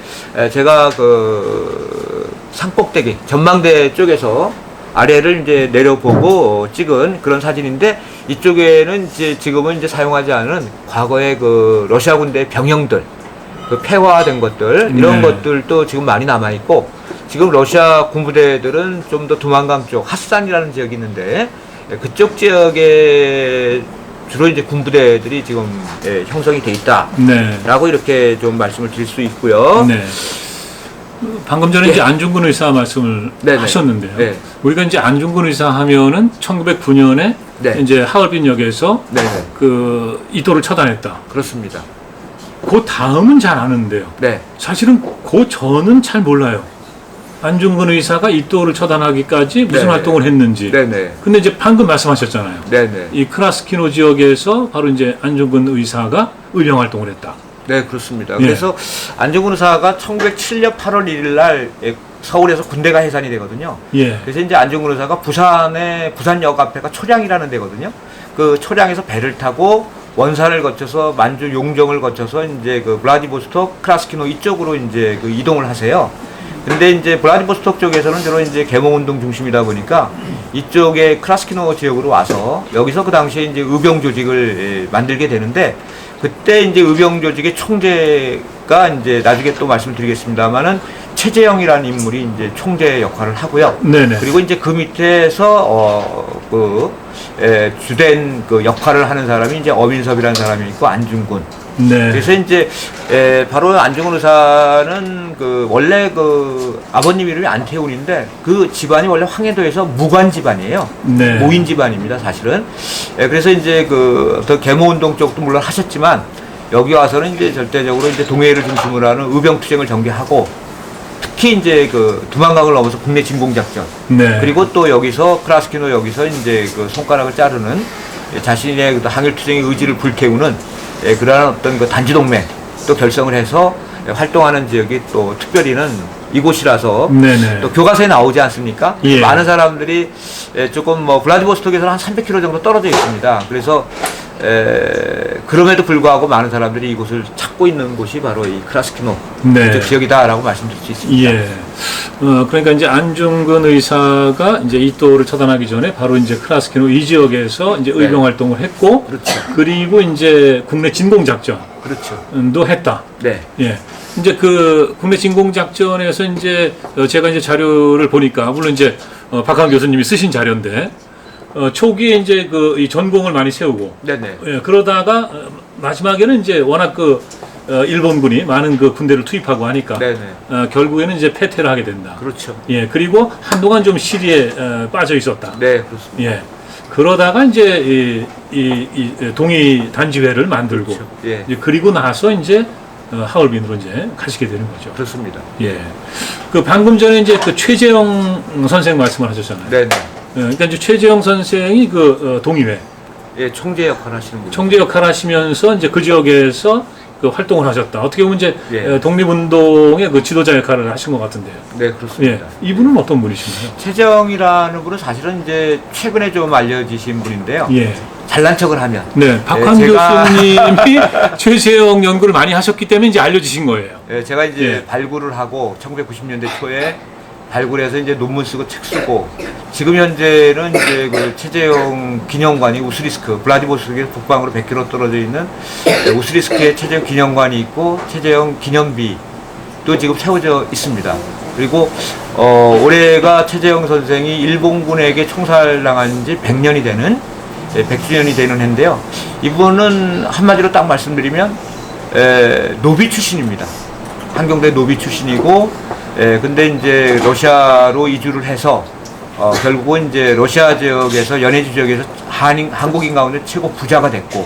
제가 그 산꼭대기, 전망대 쪽에서 아래를 이제 내려보고 찍은 그런 사진인데, 이쪽에는 이제 지금은 이제 사용하지 않은 과거의 그 러시아 군대 병영들, 그 폐화된 것들, 이런 네. 것들도 지금 많이 남아있고, 지금 러시아 군부대들은 좀 더 두만강 쪽, 핫산이라는 지역이 있는데, 그쪽 지역에 주로 이제 군부대들이 지금 형성이 돼 있다. 네. 라고 이렇게 좀 말씀을 드릴 수 있고요. 네. 방금 전에 이제 안중근 의사 말씀을 네네. 하셨는데요. 네. 우리가 이제 안중근 의사 하면은 1909년에 네. 이제 하얼빈역에서 네네. 그 이도를 처단했다. 그렇습니다. 그 다음은 잘 아는데요. 네. 사실은 그 전은 잘 몰라요. 안중근 의사가 이도를 처단하기까지 무슨 네네. 활동을 했는지. 네네. 근데 이제 방금 말씀하셨잖아요. 네네. 이 크라스키노 지역에서 바로 이제 안중근 의사가 의병 활동을 했다. 네, 그렇습니다. 예. 그래서 안중근 의사가 1907년 8월 1일 날 서울에서 군대가 해산이 되거든요. 예. 그래서 이제 안중근 의사가 부산역 앞에가 초량이라는 데거든요. 그 초량에서 배를 타고 원산을 거쳐서 만주 용정을 거쳐서 이제 그 블라디보스톡 크라스키노 이쪽으로 이제 그 이동을 하세요. 근데 이제 블라디보스톡 쪽에서는 주로 이제 계몽운동 중심이다 보니까 이쪽에 크라스키노 지역으로 와서 여기서 그 당시에 이제 의병 조직을 만들게 되는데, 그때 이제 의병 조직의 총재가 이제 나중에 또 말씀드리겠습니다만은 최재형이라는 인물이 이제 총재 역할을 하고요. 네네. 그리고 이제 그 밑에서 주된 그 역할을 하는 사람이 이제 어민섭이라는 사람이 있고 안중근. 네. 그래서 이제 바로 안중근 의사는 그 원래 그 아버님 이름이 안태훈인데 그 집안이 원래 황해도에서 무관 집안이에요. 네. 모인 집안입니다, 사실은. 그래서 이제 그 계모운동 쪽도 물론 하셨지만 여기 와서는 이제 절대적으로 이제 동해를 중심으로 하는 의병 투쟁을 전개하고, 특히 이제 그 두만강을 넘어서 국내 진공작전. 네. 그리고 또 여기서 크라스키노 여기서 이제 그 손가락을 자르는 자신의 그 항일 투쟁의 의지를 불태우는 그러한 어떤 그 단지동맹 또 결성을 해서 활동하는 지역이 또 특별히는 이곳이라서 네네. 또 교과서에 나오지 않습니까? 예. 많은 사람들이 조금 뭐 블라디보스톡에서는 한 300km 정도 떨어져 있습니다. 그래서 그럼에도 불구하고 많은 사람들이 이곳을 찾고 있는 곳이 바로 이 크라스키노 네. 이쪽 지역이다라고 말씀드릴 수 있습니다. 예. 그러니까 이제 안중근 의사가 이제 이도를 처단하기 전에 바로 이제 크라스키노 이 지역에서 이제 의병 네. 활동을 했고, 그렇죠. 그리고 이제 국내 진공 작전도 그렇죠. 했다. 네. 예. 이제 그 국내 진공 작전에서 이제 제가 이제 자료를 보니까, 물론 이제 박한 교수님이 쓰신 자료인데, 초기에 이제 그 이 전공을 많이 세우고, 네네. 예, 그러다가 마지막에는 이제 워낙 그 일본군이 많은 그 군대를 투입하고 하니까 네네. 결국에는 이제 패퇴를 하게 된다. 그렇죠. 예, 그리고 한동안 좀 시리에 빠져 있었다. 네, 그렇습니다. 예, 그러다가 이제 이 동이 단지회를 만들고, 그렇죠. 예. 이제 그리고 나서 이제 하얼빈으로 이제 가시게 되는 거죠. 그렇습니다. 예. 그 방금 전에 이제 그 최재형 선생 말씀을 하셨잖아요. 네네. 그러니까 이제 최재형 선생이 그 동의회 예, 총재 역할 하시는 분. 총재 역할 하시면서 이제 그 지역에서 그 활동을 하셨다. 어떻게 보면 이제 예. 독립운동의 그 지도자 역할을 하신 것 같은데요. 네, 그렇습니다. 예. 이분은 어떤 분이신가요? 최재형이라는 분은 사실은 이제 최근에 좀 알려지신 분인데요. 예. 잘난 척을 하면. 네. 박환 제가 교수님이 최재형 연구를 많이 하셨기 때문에 이제 알려지신 거예요. 예, 제가 이제 예. 발굴을 하고 1990년대 초에 발굴해서 이제 논문 쓰고 책 쓰고 지금 현재는 이제 그 최재형 기념관이 우스리스크 블라디보스토크에서 북방으로 100km 떨어져 있는 우스리스크에 최재형 기념관이 있고 최재형 기념비도 지금 세워져 있습니다. 그리고 올해가 최재형 선생이 일본군에게 총살당한 지 100년이 되는 100주년이 되는 해인데요. 이분은 한마디로 딱 말씀드리면 노비 출신입니다. 한경대 노비 출신이고 근데 이제 러시아로 이주를 해서 결국은 이제 러시아 지역에서 연해주 지역에서 한국인 가운데 최고 부자가 됐고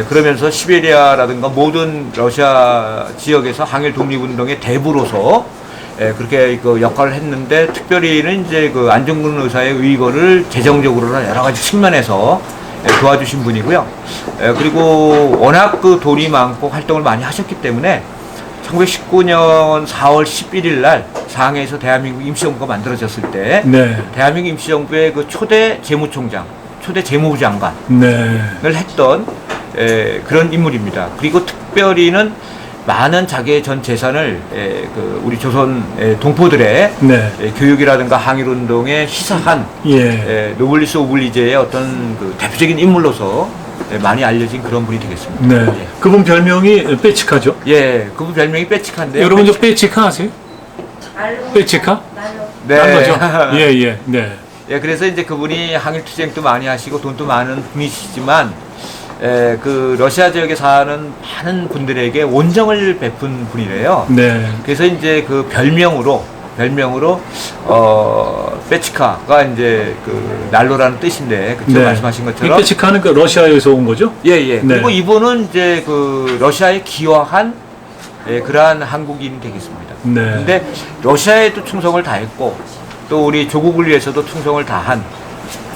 그러면서 시베리아라든가 모든 러시아 지역에서 항일 독립운동의 대부로서 그렇게 그 역할을 했는데 특별히는 이제 그 안중근 의사의 의거를 재정적으로나 여러 가지 측면에서 도와주신 분이고요. 그리고 워낙 그 돈이 많고 활동을 많이 하셨기 때문에 1919년 4월 11일 날 상해에서 대한민국 임시정부가 만들어졌을 때 네. 대한민국 임시정부의 그 초대 재무총장, 초대 재무부 장관을 네. 했던 그런 인물입니다. 그리고 특별히는 많은 자기의 전 재산을 그 우리 조선 동포들의 네. 교육이라든가 항일운동에 희사한 예. 노블리스 오블리제의 어떤 그 대표적인 인물로서 많이 알려진 그런 분이 되겠습니다. 네. 예. 그분 별명이 빼치카죠? 예, 그분 별명이 빼치카인데요. 여러분 저 빼치카 아세요? 빼치카? 네. 난로죠? 예, 예. 네. 예, 그래서 이제 그분이 항일 투쟁도 많이 하시고 돈도 많은 분이시지만 그 러시아 지역에 사는 많은 분들에게 온정을 베푼 분이래요. 네. 그래서 이제 그 별명으로 빼치카가 이제 그 난로라는 뜻인데 그쵸? 네. 말씀하신 이 것처럼 빼치카는 그 러시아에서 온 거죠? 예, 예. 네. 그리고 이분은 이제 그 러시아에 기여한 그러한 한국인이 되겠습니다. 네. 근데 러시아에도 충성을 다했고 또 우리 조국을 위해서도 충성을 다한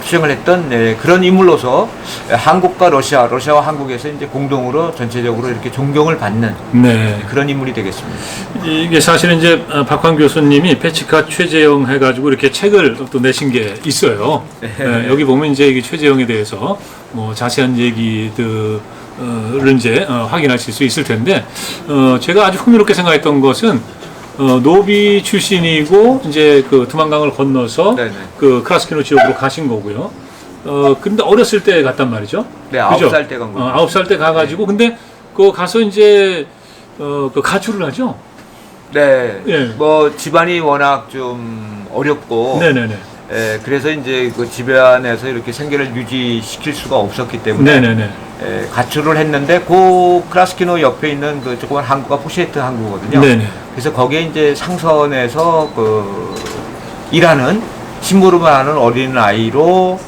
투쟁을 했던 그런 인물로서 한국과 러시아와 한국에서 이제 공동으로 전체적으로 이렇게 존경을 받는 네. 그런 인물이 되겠습니다. 이게 사실은 이제 박환 교수님이 빼치카 최재형 해가지고 이렇게 책을 또 내신 게 있어요. 네, 여기 보면 이제 이 최재형에 대해서 뭐 자세한 얘기들을 이제 확인하실 수 있을 텐데, 제가 아주 흥미롭게 생각했던 것은 노비 출신이고 이제 그 두만강을 건너서 네네. 그 크라스키노 지역으로 가신 거고요. 근데 어렸을 때 갔단 말이죠. 네, 그죠? 9살 때 간 거죠. 9살 때 가가지고 근데 그 가서 이제 그 가출을 하죠. 네. 예. 뭐 집안이 워낙 좀 어렵고 네네네. 그래서 이제 그 집안에서 이렇게 생계를 유지시킬 수가 없었기 때문에 네네네. 가출을 했는데 그 크라스키노 옆에 있는 그 조그만 항구가 포시에트 항구거든요. 네네. 그래서 거기에 이제 상선에서 그 일하는 심부름을 하는 어린 아이로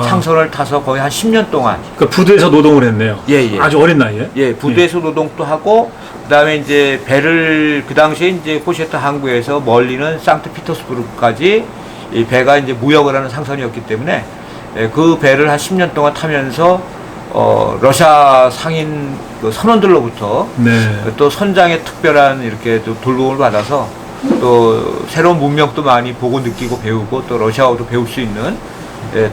상선을 타서 거의 한 10년 동안 그 부두에서 노동을 했네요. 예, 예. 아주 어린 나이에. 예, 부두에서 노동도 하고 그다음에 이제 배를 그 당시에 이제 포시에트 항구에서 멀리는 상트피터스부르크까지 이 배가 이제 무역을 하는 상선이었기 때문에 그 배를 한 10년 동안 타면서 러시아 상인 그 선원들로부터 네. 또 선장의 특별한 이렇게 또 돌봄을 받아서 또 새로운 문명도 많이 보고 느끼고 배우고 또 러시아어도 배울 수 있는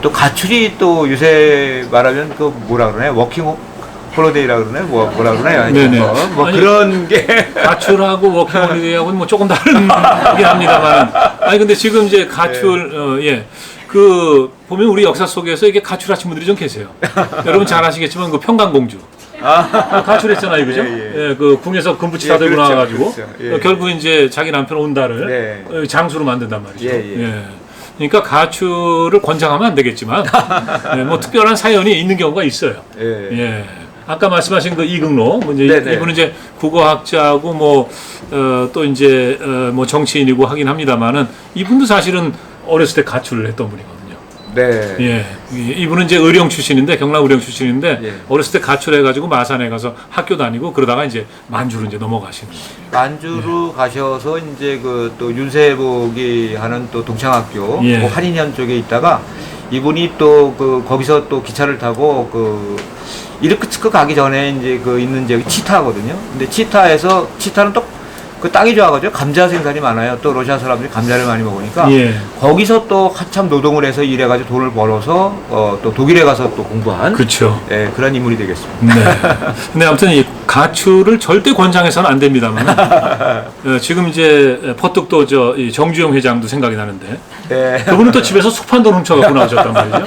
또 가출이 또 요새 말하면 그 뭐라 그러나요? 워킹 홀리데이라 그러나요? 뭐라 그러나요? 네네. 뭐 아니, 그런 게 가출하고 워킹홀리데이하고는 뭐 조금 다른 이긴 합니다만. 아니 근데 지금 이제 가출 예. 그 보면 우리 역사 속에서 이게 가출하신 분들이 좀 계세요. 여러분 잘 아시겠지만 그 평강공주 가출했잖아요, 그죠? 예. 예, 그 궁에서 금붙이 다 들고 그렇죠, 나와가지고 그렇죠. 예. 결국 이제 자기 남편 온다를 장수로 만든단 말이죠. 예. 그러니까 가출을 권장하면 안 되겠지만 뭐 특별한 사연이 있는 경우가 있어요. 예. 아까 말씀하신 그 이극로, 뭐 이제 네네. 이분은 이제 국어학자고 뭐 또 이제 뭐 정치인이고 하긴 합니다만은 이분도 사실은 어렸을 때 가출을 했던 분이거든요. 네. 예. 이분은 이제 의령 출신인데, 경남 의령 출신인데, 예. 어렸을 때 가출해가지고 마산에 가서 학교 다니고 그러다가 이제 만주로 이제 넘어가시는 거예요. 만주로 가셔서 이제 그 또 윤세복이 하는 또 동창학교 예. 그 한인현 쪽에 있다가 이분이 또 그 거기서 또 기차를 타고 그 이르크츠크 가기 전에 이제 그 있는 지역이 치타거든요. 근데 치타는 또 그 땅이 좋아가지고 감자 생산이 많아요. 또 러시아 사람들이 감자를 많이 먹으니까 예. 거기서 또 한참 노동을 해서 일해가지고 돈을 벌어서 또 독일에 가서 또 공부한 그렇죠. 예, 그런 인물이 되겠습니다. 네. 근데 아무튼 이 가출을 절대 권장해서는 안 됩니다만 지금 이제 퍼뜩 또 이 정주영 회장도 생각이 나는데 예. 그분은 또 집에서 숲한 돈 훔쳐갖고 나오셨단 말이죠.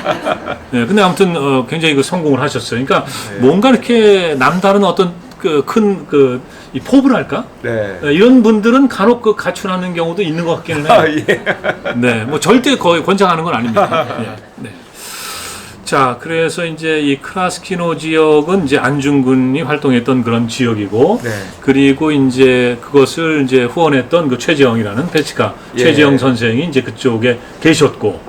네. 근데 아무튼 굉장히 그 성공을 하셨어요. 그러니까 뭔가 이렇게 남다른 어떤 이 포부랄까? 네. 이런 분들은 간혹 그 가출하는 경우도 있는 것 같기는 해요. 예. 네, 뭐 절대 거의 권장하는 건 아닙니다. 예, 네. 자, 그래서 이제 이 크라스키노 지역은 이제 안중근이 활동했던 그런 지역이고, 네. 그리고 이제 그것을 이제 후원했던 그 최재형이라는 펠치카 예. 최재형 선생이 이제 그쪽에 계셨고,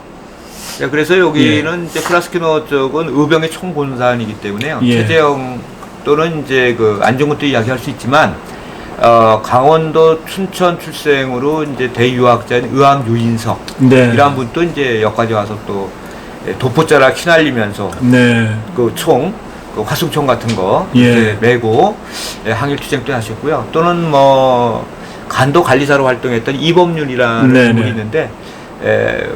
네, 그래서 여기는 이제 크라스키노 쪽은 의병의 총본산이기 때문에요. 예. 최재형 또는 이제 그 안중근도 이야기할 수 있지만 강원도 춘천 출생으로 이제 대유학자인 의왕 유인석 네, 이런 분도 이제 여기까지 와서 또 도포자락 휘날리면서 네, 그 총, 그 화승총 같은 거 예. 이제 메고 항일 투쟁도 하셨고요. 또는 뭐 간도 관리사로 활동했던 이범윤이라는 네네. 분이 있는데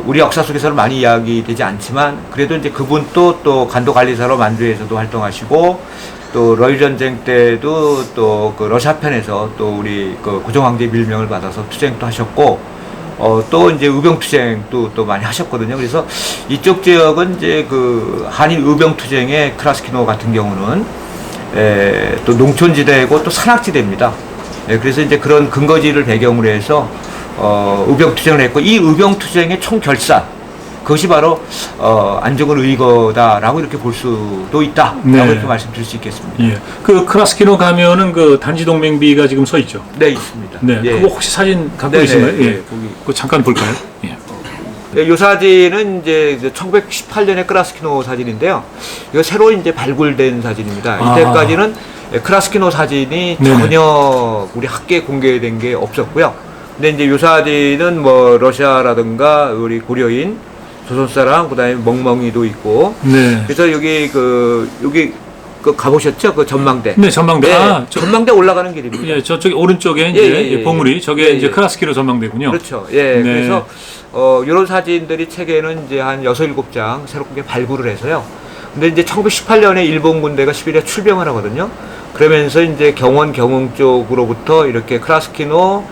우리 역사 속에서는 많이 이야기되지 않지만 그래도 이제 그분도 또 간도 관리사로 만주에서도 활동하시고 또 러일 전쟁 때도 또 그 러시아 편에서 또 우리 그 고종 황제 밀명을 받아서 투쟁도 하셨고 또 이제 의병 투쟁도 또 많이 하셨거든요. 그래서 이쪽 지역은 이제 그 한일 의병 투쟁의 크라스키노 같은 경우는 또 농촌지대이고 또 산악지대입니다. 그래서 이제 그런 근거지를 배경으로 해서 의병 투쟁을 했고 이 의병 투쟁의 총결산 그것이 바로 안중근 의거다라고 이렇게 볼 수도 있다라고 네. 이렇게 말씀드릴 수 있겠습니다. 예. 그 크라스키노 가면은 그 단지동맹비가 지금 서 있죠. 네, 있습니다. 네, 예. 그거 혹시 사진 갖고 네네, 계신가요? 예, 예. 거기. 그거 잠깐 볼까요? 예. 네, 이 사진은 이제 1918년의 크라스키노 사진인데요. 이거 새로 이제 발굴된 사진입니다. 아. 이때까지는 크라스키노 사진이 네네. 전혀 우리 학계에 공개된 게 없었고요. 근데 이제 이 사진은 뭐 러시아라든가 우리 고려인, 조선 사람, 그다음에 멍멍이도 있고. 네. 그래서 여기 그 가보셨죠? 그 전망대. 네, 전망대. 네, 아, 전망대 올라가는 길입니다. 예, 저쪽에 오른쪽에 이제 예. 봉우리, 저게 예, 이제 예. 크라스키노 전망대군요. 그렇죠. 예. 네. 그래서 이런 사진들이 책에는 이제 한 6, 7장 새롭게 발굴을 해서요. 근데 이제 1918년에 일본 군대가 시베리아 출병을 하거든요. 그러면서 이제 경원, 경흥 쪽으로부터 이렇게 크라스키노,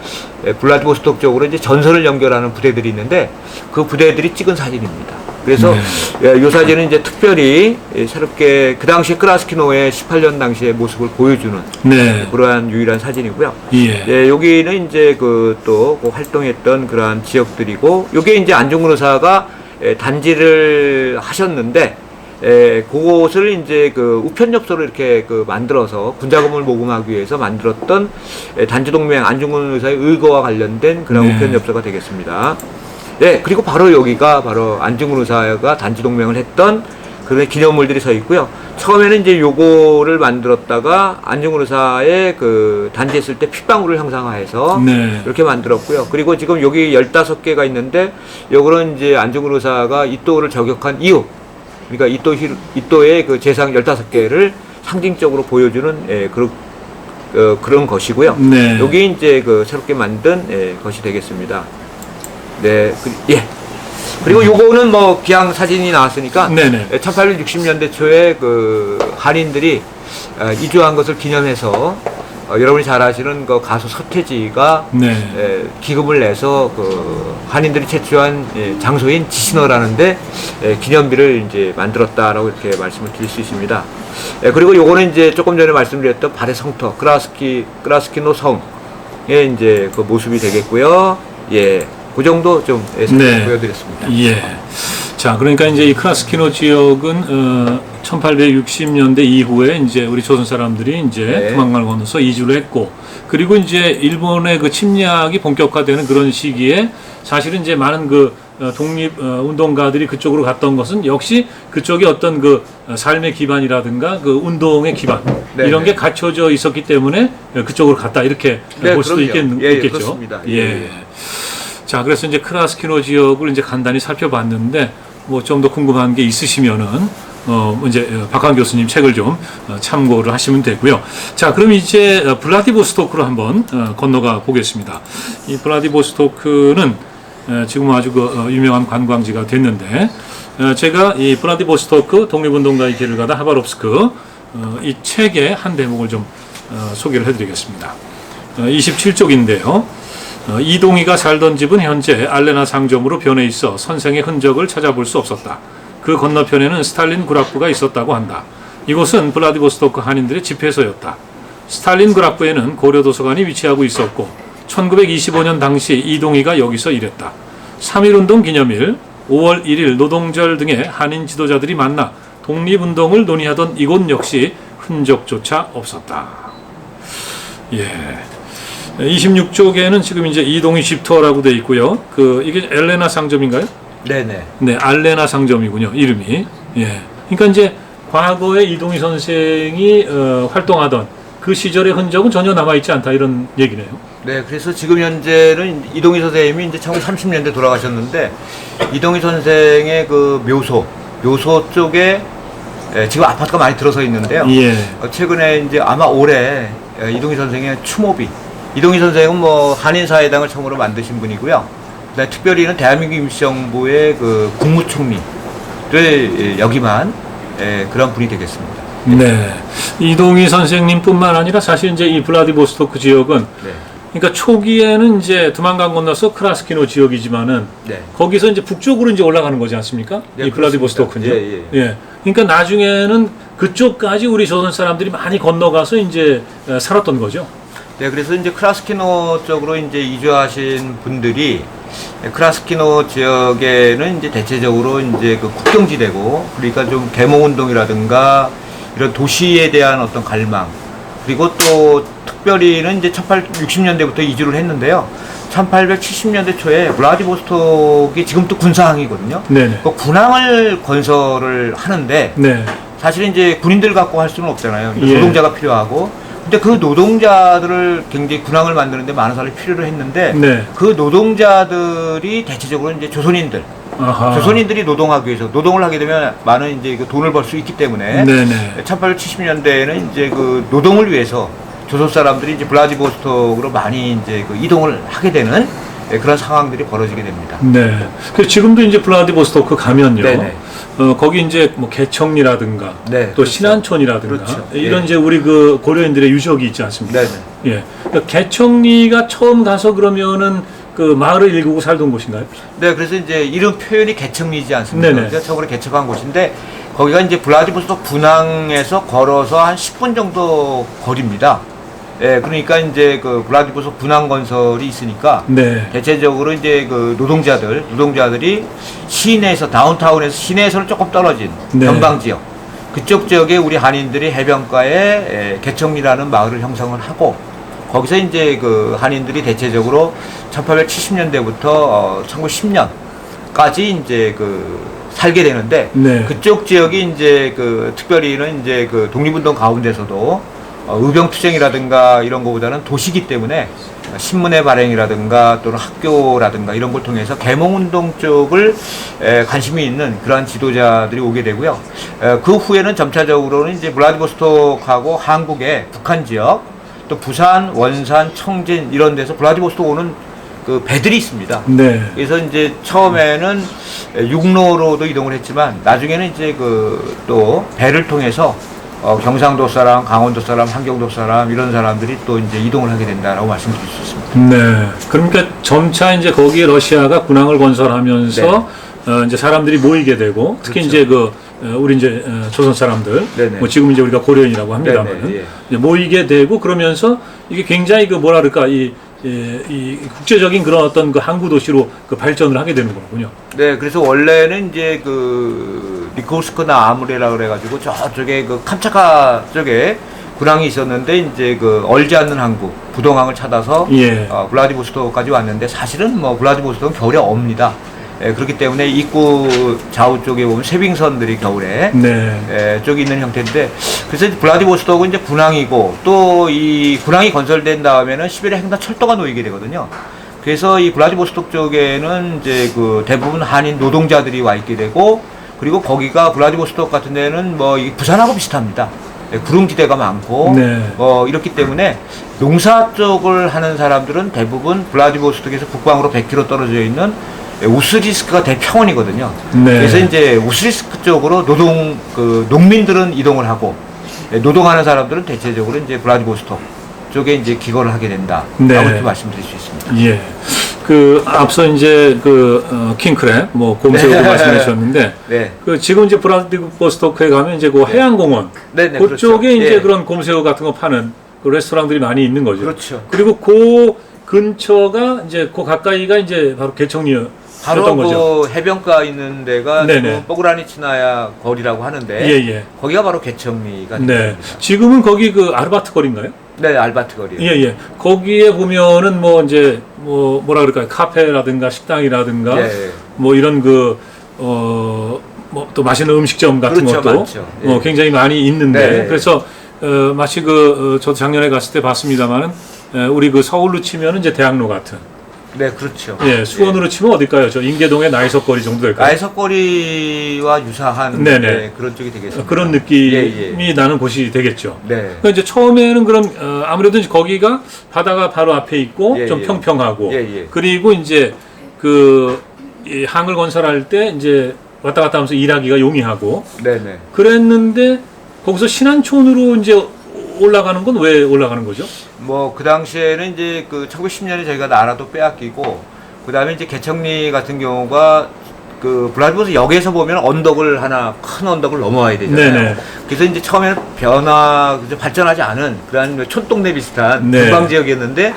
블라디보스톡 쪽으로 이제 전선을 연결하는 부대들이 있는데 그 부대들이 찍은 사진입니다. 그래서 이 사진은 이제 특별히 새롭게 그 당시 크라스키노의 18년 당시의 모습을 보여주는 네. 그러한 유일한 사진이고요. 예. 예, 여기는 이제 또 활동했던 그러한 지역들이고, 요게 이제 안중근 의사가 단지를 하셨는데, 그곳을 이제 그 우편엽서를 이렇게 만들어서 군자금을 모금하기 위해서 만들었던 단지동맹 안중근 의사의 의거와 관련된 그런 네. 우편엽서가 되겠습니다. 네, 그리고 바로 여기가 바로 안중근 의사가 단지동맹을 했던 그런 기념물들이 서 있고요. 처음에는 이제 요거를 만들었다가 안중근 의사의 그 단지했을 때 핏방울을 형상화해서 네. 이렇게 만들었고요. 그리고 지금 여기 15개가 있는데 요거는 이제 안중근 의사가 이또를 저격한 이후, 그러니까 이또의 그 재상 15개를 상징적으로 보여주는 그런 것이고요. 네. 여기 이제 그 새롭게 만든 것이 되겠습니다. 네, 그리고 요거는 뭐 기왕 사진이 나왔으니까 네네. 1860년대 초에 그 한인들이 이주한 것을 기념해서 여러분이 잘 아시는 그 가수 서태지가 네. 기금을 내서 그 한인들이 채취한 장소인 지신어라는데 기념비를 이제 만들었다라고 이렇게 말씀을 드릴 수 있습니다. 그리고 요거는 이제 조금 전에 말씀드렸던 발의 성터 크라스키노 성의 이제 그 모습이 되겠고요. 예. 그 정도 좀 네. 보여드렸습니다. 예. 자, 그러니까 이제 이 크라스키노 지역은 1860년대 이후에 이제 우리 조선 사람들이 이제 네. 두만강을 건너서 이주를 했고, 그리고 이제 일본의 그 침략이 본격화되는 그런 시기에 사실은 이제 많은 그 독립 운동가들이 그쪽으로 갔던 것은 역시 그쪽에 어떤 그 삶의 기반이라든가 그 운동의 기반 네, 이런 네. 게 갖춰져 있었기 때문에 그쪽으로 갔다 이렇게 네, 볼 수도 그럼요. 있겠죠. 그렇습니다. 예. 자, 그래서 이제 크라스키노 지역을 이제 간단히 살펴봤는데 뭐 좀 더 궁금한 게 있으시면은 이제 박한 교수님 책을 좀 참고를 하시면 되고요. 자, 그럼 이제 블라디보스토크로 한번 건너가 보겠습니다. 이 블라디보스토크는 지금 아주 그 유명한 관광지가 됐는데 제가 이 블라디보스토크 독립운동가의 길을 가다 하바롭스크 이 책의 한 대목을 좀 소개를 해드리겠습니다. 27쪽인데요. 이동희가 살던 집은 현재 알레나 상점으로 변해 있어 선생의 흔적을 찾아볼 수 없었다. 그 건너편에는 스탈린 구락부가 있었다고 한다. 이곳은 블라디보스토크 한인들의 집회소였다. 스탈린 구락부에는 고려도서관이 위치하고 있었고 1925년 당시 이동희가 여기서 일했다. 3.1운동 기념일, 5월 1일 노동절 등의 한인 지도자들이 만나 독립운동을 논의하던 이곳 역시 흔적조차 없었다. 예. 26쪽에는 지금 이제 이동희 집터라고 되어 있고요. 이게 엘레나 상점인가요? 네네. 네, 알레나 상점이군요. 이름이. 예. 그러니까 이제 과거에 이동희 선생이 활동하던 그 시절의 흔적은 전혀 남아있지 않다 이런 얘기네요. 네, 그래서 지금 현재는 이동희 선생님이 이제 1930년대 돌아가셨는데 이동희 선생의 그 묘소 쪽에 지금 아파트가 많이 들어서 있는데요. 예. 최근에 이제 아마 올해 이동희 선생의 추모비. 이동희 선생은 뭐 한인사회당을 처음으로 만드신 분이고요. 그다음에 특별히는 대한민국 임시정부의 그 국무총리를 역임한 그런 분이 되겠습니다. 네. 이동희 선생님뿐만 아니라 사실 이제 이 블라디보스토크 지역은 네. 그러니까 초기에는 이제 두만강 건너서 크라스키노 지역이지만은 네. 거기서 이제 북쪽으로 이제 올라가는 거지 않습니까? 네, 이 블라디보스토크는. 예. 예. 그러니까 나중에는 그쪽까지 우리 조선 사람들이 많이 건너가서 이제 살았던 거죠. 네, 그래서 이제 크라스키노 쪽으로 이제 이주하신 분들이 크라스키노 지역에는 이제 대체적으로 이제 그 국경지대고 그러니까 좀 계몽운동이라든가 이런 도시에 대한 어떤 갈망 그리고 또 특별히는 이제 1860년대부터 이주를 했는데요. 1870년대 초에 블라디보스톡이 지금 또 군사항이거든요. 네네. 그 군항을 건설을 하는데 네. 사실 이제 군인들 갖고 할 수는 없잖아요. 예. 노동자가 필요하고. 근데 그 노동자들을 굉장히 군항을 만드는데 많은 사람이 필요로 했는데 네. 그 노동자들이 대체적으로 이제 조선인들, 아하. 조선인들이 노동하기 위해서 노동을 하게 되면 많은 이제 그 돈을 벌 수 있기 때문에 네네. 1870년대에는 이제 그 노동을 위해서 조선 사람들이 이제 블라디보스톡으로 많이 이제 그 이동을 하게 되는 그런 상황들이 벌어지게 됩니다. 네. 그 지금도 이제 블라디보스토크 가면요. 네네. 거기 이제 뭐 개청리라든가 네, 또 그렇죠. 신안촌이라든가 그렇죠. 이런 예. 이제 우리 그 고려인들의 유적이 있지 않습니까? 네네. 예. 그러니까 개청리가 처음 가서 그러면은 그 마을을 일구고 살던 곳인가요? 네, 그래서 이제 이름 표현이 개청리지 않습니까? 네네. 그래서 처음으로 개척한 곳인데 거기가 이제 블라디보스토크 분항에서 걸어서 한 10분 정도 거리입니다. 예, 그러니까 이제 그 블라디보스토크 분항 건설이 있으니까 네. 대체적으로 이제 그 노동자들이 시내에서 다운타운에서 시내에서는 조금 떨어진 네. 변방 지역 그쪽 지역에 우리 한인들이 해변가에 개청리라는 마을을 형성을 하고 거기서 이제 그 한인들이 대체적으로 1870년대부터 1910년까지 이제 그 살게 되는데 네. 그쪽 지역이 이제 그 특별히는 이제 그 독립운동 가운데서도 의병투쟁이라든가 이런 거보다는 도시기 때문에 신문의 발행이라든가 또는 학교라든가 이런 걸 통해서 계몽운동 쪽을 관심이 있는 그러한 지도자들이 오게 되고요. 그 후에는 점차적으로는 이제 블라디보스톡하고 한국의 북한 지역 또 부산, 원산, 청진 이런 데서 블라디보스톡 오는 그 배들이 있습니다. 네. 그래서 이제 처음에는 육로로도 이동을 했지만 나중에는 이제 그 또 배를 통해서 경상도 사람, 강원도 사람, 한경도 사람 이런 사람들이 또 이제 이동을 하게 된다라고 말씀드릴 수 있습니다. 네. 그러니까 점차 이제 거기에 러시아가 군항을 건설하면서 이제 사람들이 모이게 되고 특히 그렇죠. 이제 우리 이제 조선 사람들 네네. 뭐 지금 이제 우리가 고려인이라고 합니다만은 네네, 예. 이제 모이게 되고 그러면서 이게 굉장히 그 뭐라 그럴까 이 국제적인 그런 어떤 그 항구 도시로 그 발전을 하게 되는 거군요. 네, 그래서 원래는 이제 그 니콜스크나 아무레라 그래가지고 저쪽에 그 캄차카 쪽에 군항이 있었는데 이제 그 얼지 않는 항구 부동항을 찾아서 예. 블라디보스토크까지 왔는데 사실은 뭐 블라디보스토크는 겨울에 옵니다. 그렇기 때문에 입구 좌우 쪽에 보면 쇄빙선들이 겨울에 네. 쪽에 있는 형태인데, 그래서 블라디보스톡은 이제 군항이고 또 이 군항이 건설된 다음에는 시베리아 횡단 철도가 놓이게 되거든요. 그래서 이 블라디보스톡 쪽에는 이제 그 대부분 한인 노동자들이 와 있게 되고, 그리고 거기가 블라디보스톡 같은 데는 뭐 이 부산하고 비슷합니다. 구릉지대가 많고 네. 이렇기 때문에 농사 쪽을 하는 사람들은 대부분 블라디보스톡에서 북방으로 100km 떨어져 있는 우스리스크가 대평원이거든요. 네. 그래서 이제 우스리스크 쪽으로 농민들은 이동을 하고, 노동하는 사람들은 대체적으로 이제 블라디보스톡 쪽에 이제 기거를 하게 된다. 네. 라고 이렇게 말씀드릴 수 있습니다. 예. 앞서 이제 킹크랩, 곰새우도 네. 말씀해 주셨는데, 네. 지금 이제 블라디보스토크에 가면 이제 해양공원, 네, 네, 그쪽에 그렇죠. 이제 예. 그런 곰새우 같은 거 파는 그 레스토랑들이 많이 있는 거죠. 그렇죠. 그리고 그 근처가 이제 그 가까이가 이제 바로 개척리였던 바로 거죠. 그 해변가 있는 데가 네네. 지금 뽀그라니치나야 거리라고 하는데, 예. 거기가 바로 개척리가 네. 됩니다. 지금은 거기 아르바트 거리인가요? 네, 알바트 거리. 예. 거기에 보면은 뭐라 그럴까요? 카페라든가 식당이라든가 예. 이런 또 맛있는 음식점 같은 그렇죠, 것도 많죠. 예. 굉장히 많이 있는데, 네. 그래서 마치 저도 작년에 갔을 때 봤습니다만은 우리 서울로 치면은 이제 대학로 같은, 네, 그렇죠. 예, 수원으로 치면 어딜까요? 저 인계동의 나이석거리 정도 될까요? 나이석거리와 유사한 네네. 그런 쪽이 되겠습니다. 그런 느낌이 예. 나는 곳이 되겠죠. 네. 그러니까 이제 처음에는 아무래도 이제 거기가 바다가 바로 앞에 있고 예, 좀 예. 평평하고, 예. 그리고 이제 이 항을 건설할 때 이제 왔다 갔다 하면서 일하기가 용이하고 네네. 그랬는데, 거기서 신안촌으로 이제 올라가는 건 왜 올라가는 거죠? 그 당시에는 이제 1910년에 저희가 나라도 빼앗기고, 그 다음에 이제 개척리 같은 경우가 블라디보스토크 역에서 보면 큰 언덕을 넘어와야 되잖아요. 네네. 그래서 이제 처음에는 발전하지 않은 그런 촌동네 비슷한 네. 중방 지역이었는데,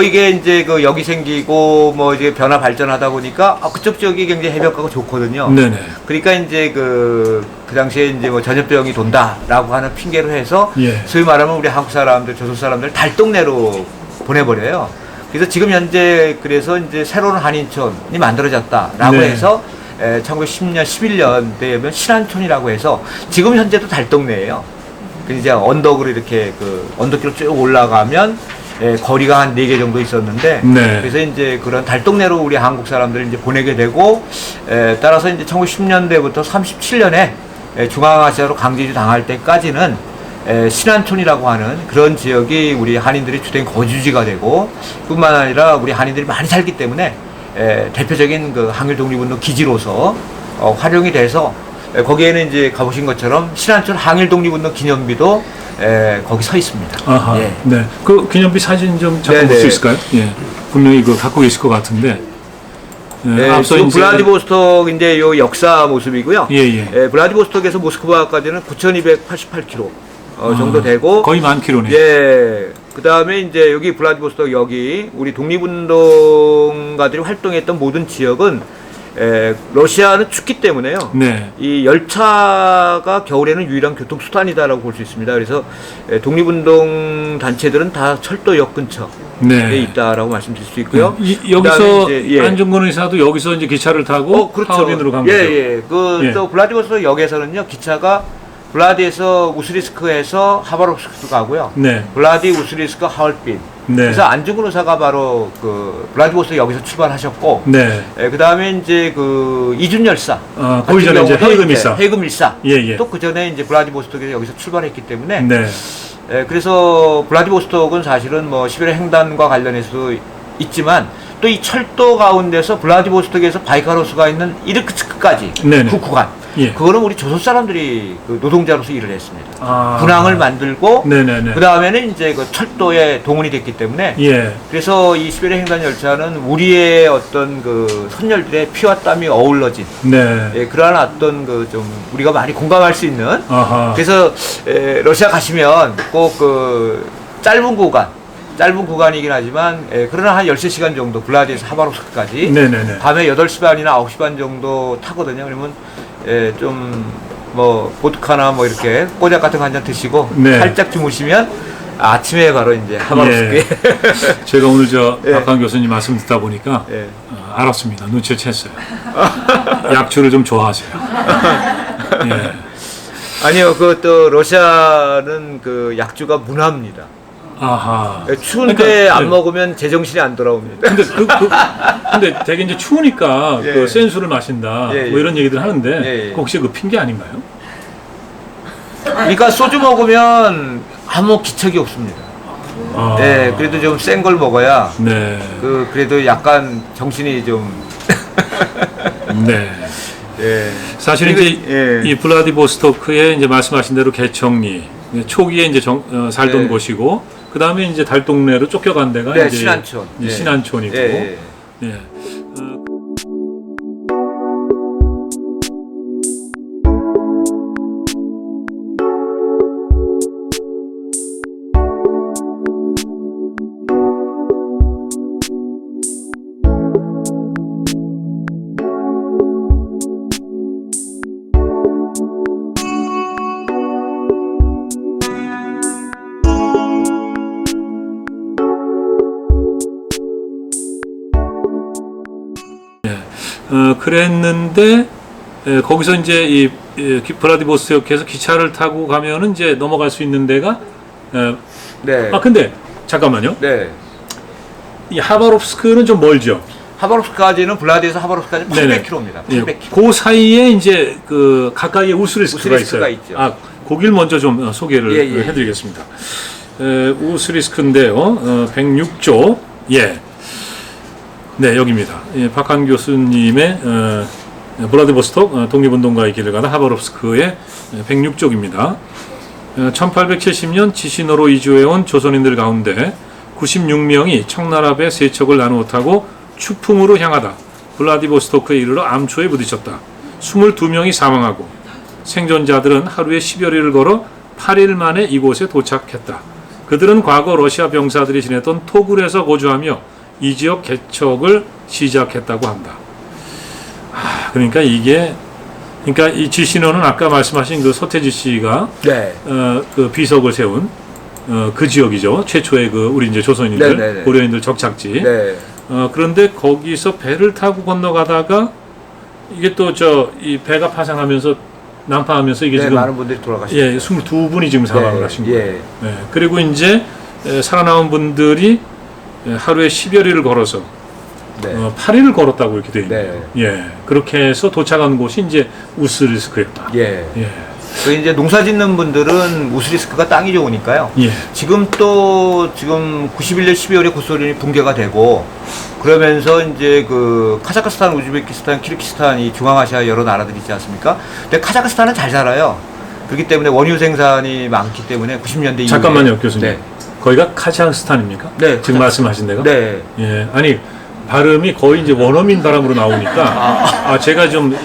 이게 이제 역이 생기고 이제 변화 발전하다 보니까 그쪽 지역이 굉장히 해변가가 좋거든요. 네네. 그러니까 이제 그 당시에 이제 전염병이 돈다라고 하는 핑계로 해서 예. 소위 말하면 우리 한국 사람들, 조선 사람들 달동네로 보내버려요. 그래서 지금 현재 그래서 이제 새로운 한인촌이 만들어졌다라고 네. 해서 1910년, 11년 되면 신안촌이라고 해서 지금 현재도 달동네예요. 이제 언덕으로 이렇게 언덕길로 쭉 올라가면 거리가 한 4개 정도 있었는데, 네. 그래서 이제 그런 달동네로 우리 한국 사람들을 이제 보내게 되고, 따라서 이제 1910년대부터 37년에 중앙아시아로 강제이주 당할 때까지는 신안촌이라고 하는 그런 지역이 우리 한인들이 주된 거주지가 되고, 뿐만 아니라 우리 한인들이 많이 살기 때문에 대표적인 항일 독립운동 기지로서 활용이 돼서, 거기에는 이제 가보신 것처럼 신안촌 항일 독립운동 기념비도 거기 서 있습니다. 아하. 예. 네. 그 기념비 사진 좀 잠깐 볼 수 있을까요? 예. 분명히 갖고 계실 것 같은데. 앞서 지금 이제 블라디보스톡 이제 요 역사 모습이고요. 예. 블라디보스톡에서 모스크바까지는 9,288km 정도 되고, 거의 10,000km네. 예. 그 다음에 이제 여기 블라디보스톡 여기 우리 독립운동가들이 활동했던 모든 지역은 러시아는 춥기 때문에요. 네. 이 열차가 겨울에는 유일한 교통수단이다라고 볼 수 있습니다. 그래서 독립운동 단체들은 다 철도역 근처에 네. 있다라고 말씀드릴 수 있고요. 여기서 이제, 예. 안중근 의사도 여기서 이제 기차를 타고 그렇죠. 하얼빈으로 간 거죠. 예. 예. 또 블라디보스토크 역에서는요, 기차가 블라디에서 우스리스크에서 하바롭스크 가고요. 네. 블라디, 우스리스크, 하얼빈. 네. 그래서 안중근 의사가 바로 블라디보스토크 역에서 출발하셨고, 네. 그 다음에 이제 이준 열사. 거기 전에 이제 헤이금 일사. 헤이금 일사. 예. 또 그 전에 이제 블라디보스토크에서 여기서 출발했기 때문에. 네. 그래서 블라디보스톡은 사실은 시베리아 횡단과 관련해서도 있지만, 또 이 철도 가운데서 블라디보스톡에서 바이카로스가 있는 이르크츠크까지 네네. 그 구간, 예. 그거는 우리 조선 사람들이 노동자로서 일을 했습니다. 분항을 군항을 만들고, 네네네. 그 다음에는 이제 철도에 동원이 됐기 때문에, 예. 그래서 이 시베리아 횡단 열차는 우리의 어떤 선열들의 피와 땀이 어우러진, 네. 그러한 어떤 좀 우리가 많이 공감할 수 있는. 아하. 그래서 러시아 가시면 꼭 짧은 구간이긴 하지만, 그러나 한 13시간 정도 블라디에서 하바롭스크까지 네네네. 밤에 8시 반이나 9시 반 정도 타거든요. 그러면 좀 보드카나 이렇게 꼬냑 같은 거 한 잔 드시고, 네. 살짝 주무시면 아침에 바로 이제 하바롭스크에. 제가 오늘 예. 박한 교수님 말씀 듣다 보니까 예. 알았습니다. 눈치를 챘어요. 약주를 좀 좋아하세요. 예. 아니요, 그 또 러시아는 그 약주가 문화입니다. 아하. 추운데 그러니까, 안 예. 먹으면 제정신이 안 돌아옵니다. 근데 되게 이제 추우니까 예. 그 센 술을 마신다. 예, 예. 뭐 이런 얘기들 하는데 예, 예. 그 혹시 그 핑계 아닌가요? 그러니까 소주 먹으면 아무 기척이 없습니다. 아. 네, 그래도 좀 센 걸 먹어야 네. 그래도 약간 정신이 좀 네. 예. 사실 그리고, 이제 예. 이 블라디보스토크에 이제 말씀하신 대로 개청리 초기에 이제 살던 네. 곳이고 그 다음에 이제 달동네로 쫓겨간 데가 네, 이제 신안촌. 이제 예. 신안촌이고. 예, 예. 예. 그랬는데 거기서 이제 이 블라디보스토크에서 기차를 타고 가면은 이제 넘어갈 수 있는 데가 네. 근데 잠깐만요. 네. 이 하바롭스크는 좀 멀죠. 하바롭스크까지는 블라디에서 하바롭스크까지 네네. 800km입니다. 예, 800km. 그 사이에 이제 그 가까이에 우스리스크가 우스리스크가 있어요. 있죠. 거길 먼저 좀 소개를 예, 예. 해드리겠습니다. 우스리스크인데요. 106조. 예. 네, 여기입니다. 예, 박한 교수님의 블라디보스토크 독립운동가의 길을 가다 하바롭스크의 106쪽입니다. 1870년 지시노로 이주해온 조선인들 가운데 96명이 청나라배 세 척을 나누어 타고 추풍으로 향하다 블라디보스토크에 이르러 암초에 부딪혔다. 22명이 사망하고 생존자들은 하루에 10여리를 걸어 8일 만에 이곳에 도착했다. 그들은 과거 러시아 병사들이 지냈던 토굴에서 거주하며 이 지역 개척을 시작했다고 한다. 그러니까 그러니까 이 지신호는 아까 말씀하신 그 서태지 씨가 네. 그 비석을 세운 그 지역이죠. 최초의 그 우리 이제 조선인들, 네네네. 고려인들 적착지. 네. 그런데 거기서 배를 타고 건너가다가 이게 또 이 배가 파산하면서 난파하면서 이게 네, 지금 많은 분들이 돌아가셨죠. 22분이 지금 사망을 네, 하신 거예요. 예. 네, 그리고 이제 살아남은 분들이 하루에 10여리를 걸어서 네. 8일을 걸었다고 이렇게 되어 있네요. 네. 예, 그렇게 해서 도착한 곳이 이제 우스리스크였다. 예. 예, 그 이제 농사 짓는 분들은 우스리스크가 땅이 좋으니까요. 예, 지금 91년 12월에 고소련이 붕괴가 되고 그러면서 이제 그 카자흐스탄, 우즈베키스탄, 키르기스탄 이 중앙아시아 여러 나라들이 있지 않습니까? 근데 카자흐스탄은 잘 살아요. 그렇기 때문에 원유 생산이 많기 때문에 90년대 이후에 잠깐만요, 교수님. 네. 거기가 카자흐스탄입니까? 네, 지금 말씀하신 데가? 네. 예, 아니 발음이 거의 이제 원어민 발음으로 나오니까 제가 좀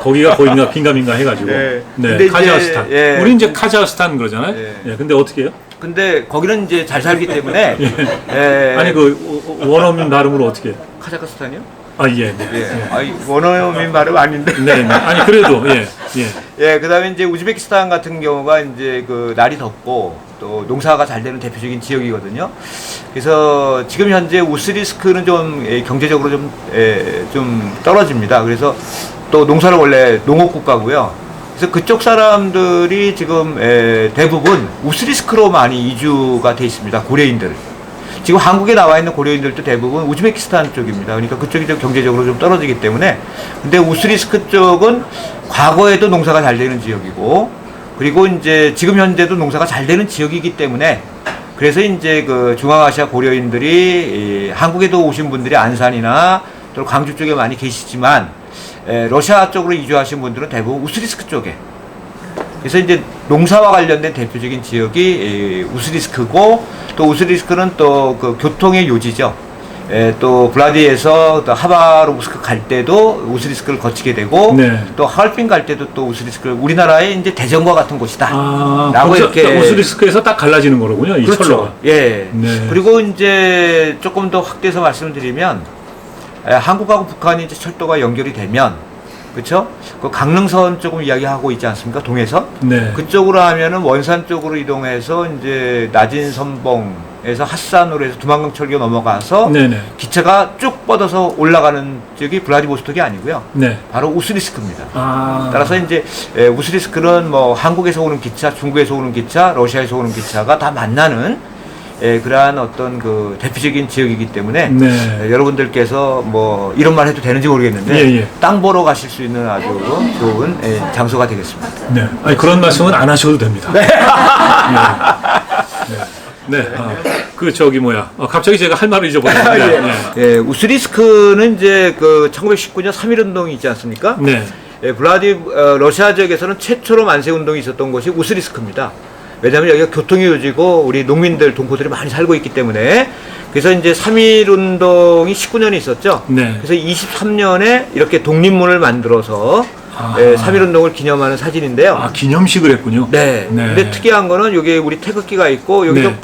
거기가 거기가 긴가민가 해가지고 네. 근데 카자흐스탄. 이제, 예. 우리 이제 카자흐스탄 그러잖아요. 예. 근데 어떻게 해요? 근데 거기는 이제 잘 살기 때문에 예. 아니 그 원어민 발음으로 어떻게 해요? 카자흐스탄이요? 예, 네. 예. 아니 원어민 발음 아닌데. 네, 네. 아니 그래도 예. 예, 그다음에 이제 우즈베키스탄 같은 경우가 이제 그 날이 덥고 또 농사가 잘 되는 대표적인 지역이거든요. 그래서 지금 현재 우스리스크는 좀 경제적으로 좀 떨어집니다. 그래서 또 농사를 원래 농업 국가고요. 그래서 그쪽 사람들이 지금 대부분 우스리스크로 많이 이주가 돼 있습니다. 고려인들. 지금 한국에 나와 있는 고려인들도 대부분 우즈베키스탄 쪽입니다. 그러니까 그쪽이 좀 경제적으로 좀 떨어지기 때문에. 근데 우스리스크 쪽은 과거에도 농사가 잘 되는 지역이고, 그리고 이제 지금 현재도 농사가 잘 되는 지역이기 때문에, 그래서 이제 그 중앙아시아 고려인들이 한국에도 오신 분들이 안산이나 또 광주 쪽에 많이 계시지만, 러시아 쪽으로 이주하신 분들은 대부분 우스리스크 쪽에. 그래서 이제 농사와 관련된 대표적인 지역이 우스리스크고, 또 우스리스크는 또 그 교통의 요지죠. 또 블라디에서 또 하바롭스크 갈 때도 우스리스크를 거치게 되고, 네. 또 하얼빈 갈 때도 또 우스리스크를 우리나라의 이제 대전과 같은 곳이다. 라고 거기서 이렇게 우스리스크에서 딱 갈라지는 거로군요. 이 그렇죠. 철로가. 예. 네. 그리고 이제 조금 더 확대해서 말씀드리면 한국하고 북한이 이제 철도가 연결이 되면 그렇죠? 그 강릉선 조금 이야기하고 있지 않습니까? 동해선. 네. 그쪽으로 하면은 원산 쪽으로 이동해서 이제 낮은 선봉 에서 핫산으로 해서 두만강철교 넘어가서 네네. 기차가 쭉 뻗어서 올라가는 쪽이 블라디보스톡이 아니고요. 네. 바로 우스리스크입니다. 아. 따라서 이제 우스리스크는 뭐 한국에서 오는 기차, 중국에서 오는 기차, 러시아에서 오는 기차가 다 만나는 그러한 어떤 그 대표적인 지역이기 때문에 네. 여러분들께서 뭐 이런 말 해도 되는지 모르겠는데 예. 땅 보러 가실 수 있는 아주 좋은 장소가 되겠습니다. 네. 아니, 그런 말씀은 안 하셔도 됩니다. 네. 네. 네. 저기 뭐야. 갑자기 제가 할 말을 잊어버렸는데. 네. 우스리스크는 이제 그 1919년 3.1운동이 있지 않습니까? 네. 러시아 지역에서는 최초로 만세운동이 있었던 곳이 우스리스크입니다. 왜냐하면 여기가 교통이 요지고 우리 농민들, 동포들이 많이 살고 있기 때문에 그래서 이제 3.1운동이 19년에 있었죠. 네. 그래서 23년에 이렇게 독립문을 만들어서 3.1운동을 기념하는 사진인데요. 아, 기념식을 했군요. 네. 네. 근데 특이한 거는 여기 우리 태극기가 있고 여기도 네.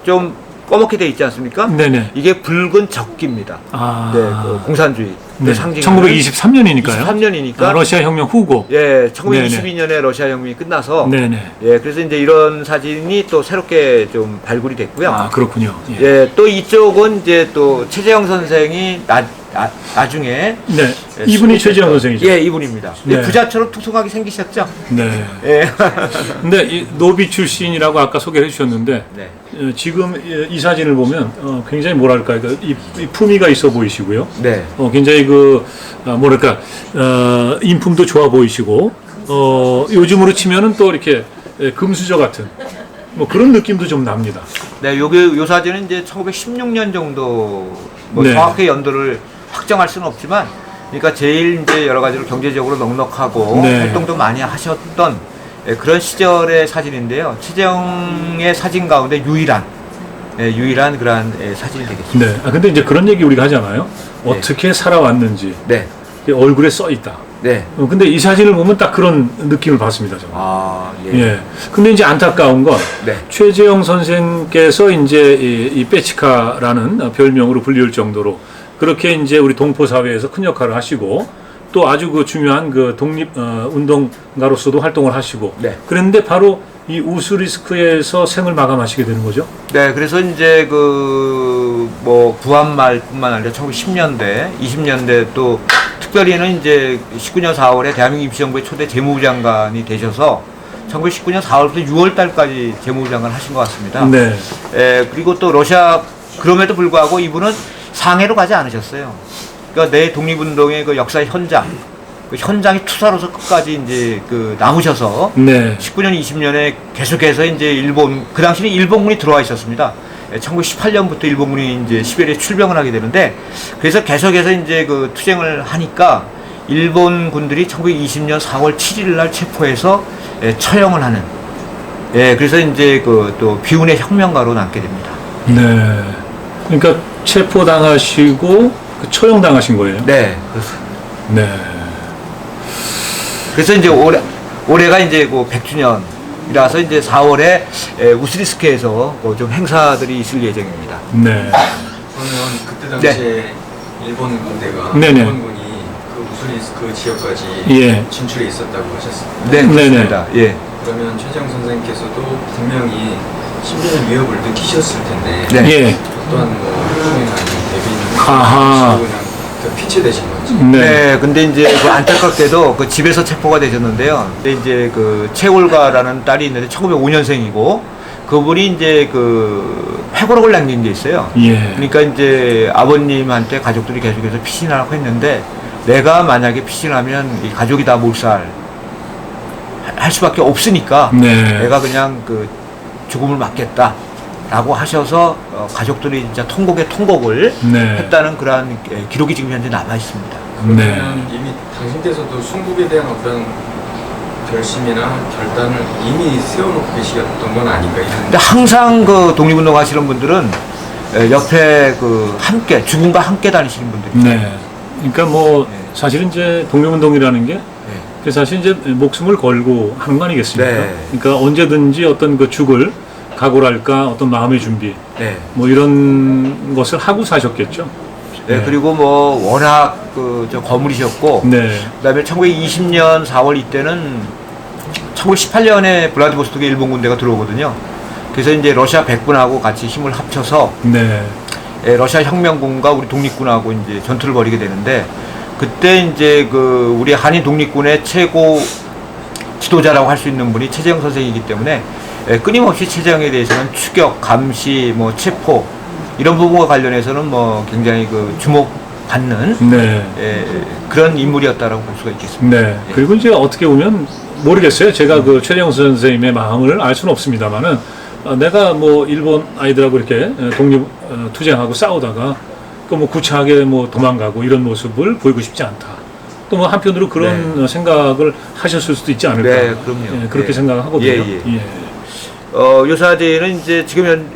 좀 꺼멓게 돼 있지 않습니까? 네네. 이게 붉은 적기입니다. 아. 네, 그 공산주의 네. 상징. 1923년이니까요. 23년이니까. 러시아 혁명 후고. 예, 1922년에 러시아 혁명이 끝나서. 네네. 예, 그래서 이제 이런 사진이 또 새롭게 좀 발굴이 됐고요. 아, 그렇군요. 예. 예, 또 이쪽은 이제 또 최재형 선생이 나중에. 네. 이분이 최재형 선생이죠. 예, 이분입니다. 네. 부자처럼 툭툭하게 생기셨죠? 네. 예. 근데 이 노비 출신이라고 아까 소개를 해주셨는데 네. 지금 이 사진을 보면 굉장히 뭐랄까 이 품위가 있어 보이시고요. 네. 굉장히 뭐랄까 인품도 좋아 보이시고 요즘으로 치면은 또 이렇게 금수저 같은 뭐 그런 느낌도 좀 납니다. 네, 요 사진은 이제 1916년 정도 뭐 네. 정확하게 연도를 확정할 수는 없지만, 그러니까 제일 이제 여러 가지로 경제적으로 넉넉하고 네. 활동도 많이 하셨던 그런 시절의 사진인데요. 최재형의 사진 가운데 유일한 그러한 사진이 되겠습니다. 네. 아 근데 이제 그런 얘기 우리가 하잖아요. 어떻게 살아왔는지 네, 얼굴에 써 있다. 네. 근데 이 사진을 보면 딱 그런 느낌을 받습니다. 저는. 아, 예. 예. 근데 이제 안타까운 건 네. 최재형 선생께서 이제 이 빼치카라는 별명으로 불리울 정도로 그렇게 이제 우리 동포 사회에서 큰 역할을 하시고 또 아주 중요한 독립 운동가로서도 활동을 하시고 네. 그런데 바로 이 우스리스크에서 생을 마감하시게 되는 거죠. 네, 그래서 이제 뭐 부한말뿐만 아니라 1910년대, 20년대 또 특별히는 이제 19년 4월에 대한민국 임시정부의 초대 재무부 장관이 되셔서 1919년 4월부터 6월 달까지 재무부 장관을 하신 것 같습니다. 네. 그리고 또 러시아, 그럼에도 불구하고 이분은 상해로 가지 않으셨어요. 그러니까 내 독립운동의 그 역사의 현장, 그 현장의 투사로서 끝까지 이제 남으셔서 네. 19년, 20년에 계속해서 이제 일본, 그 당시에 일본군이 들어와 있었습니다. 1918년부터 일본군이 이제 시베리아에 출병을 하게 되는데, 그래서 계속해서 이제 투쟁을 하니까 일본 군들이 1920년 4월 7일 날 체포해서 처형을 하는, 그래서 이제 또 비운의 혁명가로 남게 됩니다. 네. 그러니까 체포당하시고 처형당하신 거예요. 네, 그렇습니다. 네. 그래서 이제 올해가 이제 100주년이라서 이제 4월에 우스리스크에서 좀 행사들이 있을 예정입니다. 네. 그러면 그때 당시에 일본 군대가 네네. 일본군이 우스리스크 지역까지 예. 진출해 있었다고 하셨습니다. 네, 그렇습니다. 예. 그러면 최재형 선생님께서도 분명히 심리적 위협을 느끼셨을 텐데 네. 예. 어떠한 혈통이나 대비는 아하. 그냥 피치되신 건지. 네, 근데 이제 안타깝게도 집에서 체포가 되셨는데요. 근데 이제 최올가라는 딸이 있는데 1905년생이고 그분이 이제 회고록을 남긴 게 있어요. 예. 그러니까 이제 아버님한테 가족들이 계속해서 피신하라고 했는데 내가 만약에 피신하면 이 가족이 다 몰살 할 수밖에 없으니까 네. 내가 그냥 죽음을 맞겠다. 라고 하셔서 가족들이 진짜 통곡을 네. 했다는 그러한 기록이 지금 현재 남아 있습니다. 네. 그러면 이미 당신께서도 순국에 대한 어떤 결심이나 결단을 이미 세워놓고 계셨던 건 아닌가 이런. 근데 항상 독립운동 하시는 분들은 옆에 함께 죽음과 함께 다니시는 분들이. 네. 그러니까 사실은 이제 독립운동이라는 게 사실 이제 목숨을 걸고 하는 거 아니겠습니까? 네. 그러니까 언제든지 어떤 죽을 각오랄까 어떤 마음의 준비 네. 이런 것을 하고 사셨겠죠. 네, 그리고 워낙 거물이셨고, 네. 그다음에 1920년 4월 이때는 1918년에 블라디보스톡에 일본 군대가 들어오거든요. 그래서 이제 러시아 백군하고 같이 힘을 합쳐서 네. 러시아 혁명군과 우리 독립군하고 이제 전투를 벌이게 되는데, 그때 이제 그 우리 한인 독립군의 최고 지도자라고 할 수 있는 분이 최재형 선생이기 때문에 끊임없이 최재형에 대해서는 추격, 감시, 뭐 체포 이런 부분과 관련해서는 뭐 굉장히 그 주목받는 네. 그런 인물이었다라고 볼 수가 있겠습니다. 네. 그리고 이제 어떻게 보면 모르겠어요. 제가 그 최재형 선생님의 마음을 알 수는 없습니다만은 내가 뭐 일본 아이들하고 이렇게 독립 투쟁하고 싸우다가 그 뭐 구차하게 뭐 도망가고 이런 모습을 보이고 싶지 않다. 또 뭐 한편으로 그런 생각을 하셨을 수도 있지 않을까. 네, 그럼요. 예, 그렇게 예. 생각하거든요. 예, 예. 요 사진은 이제 지금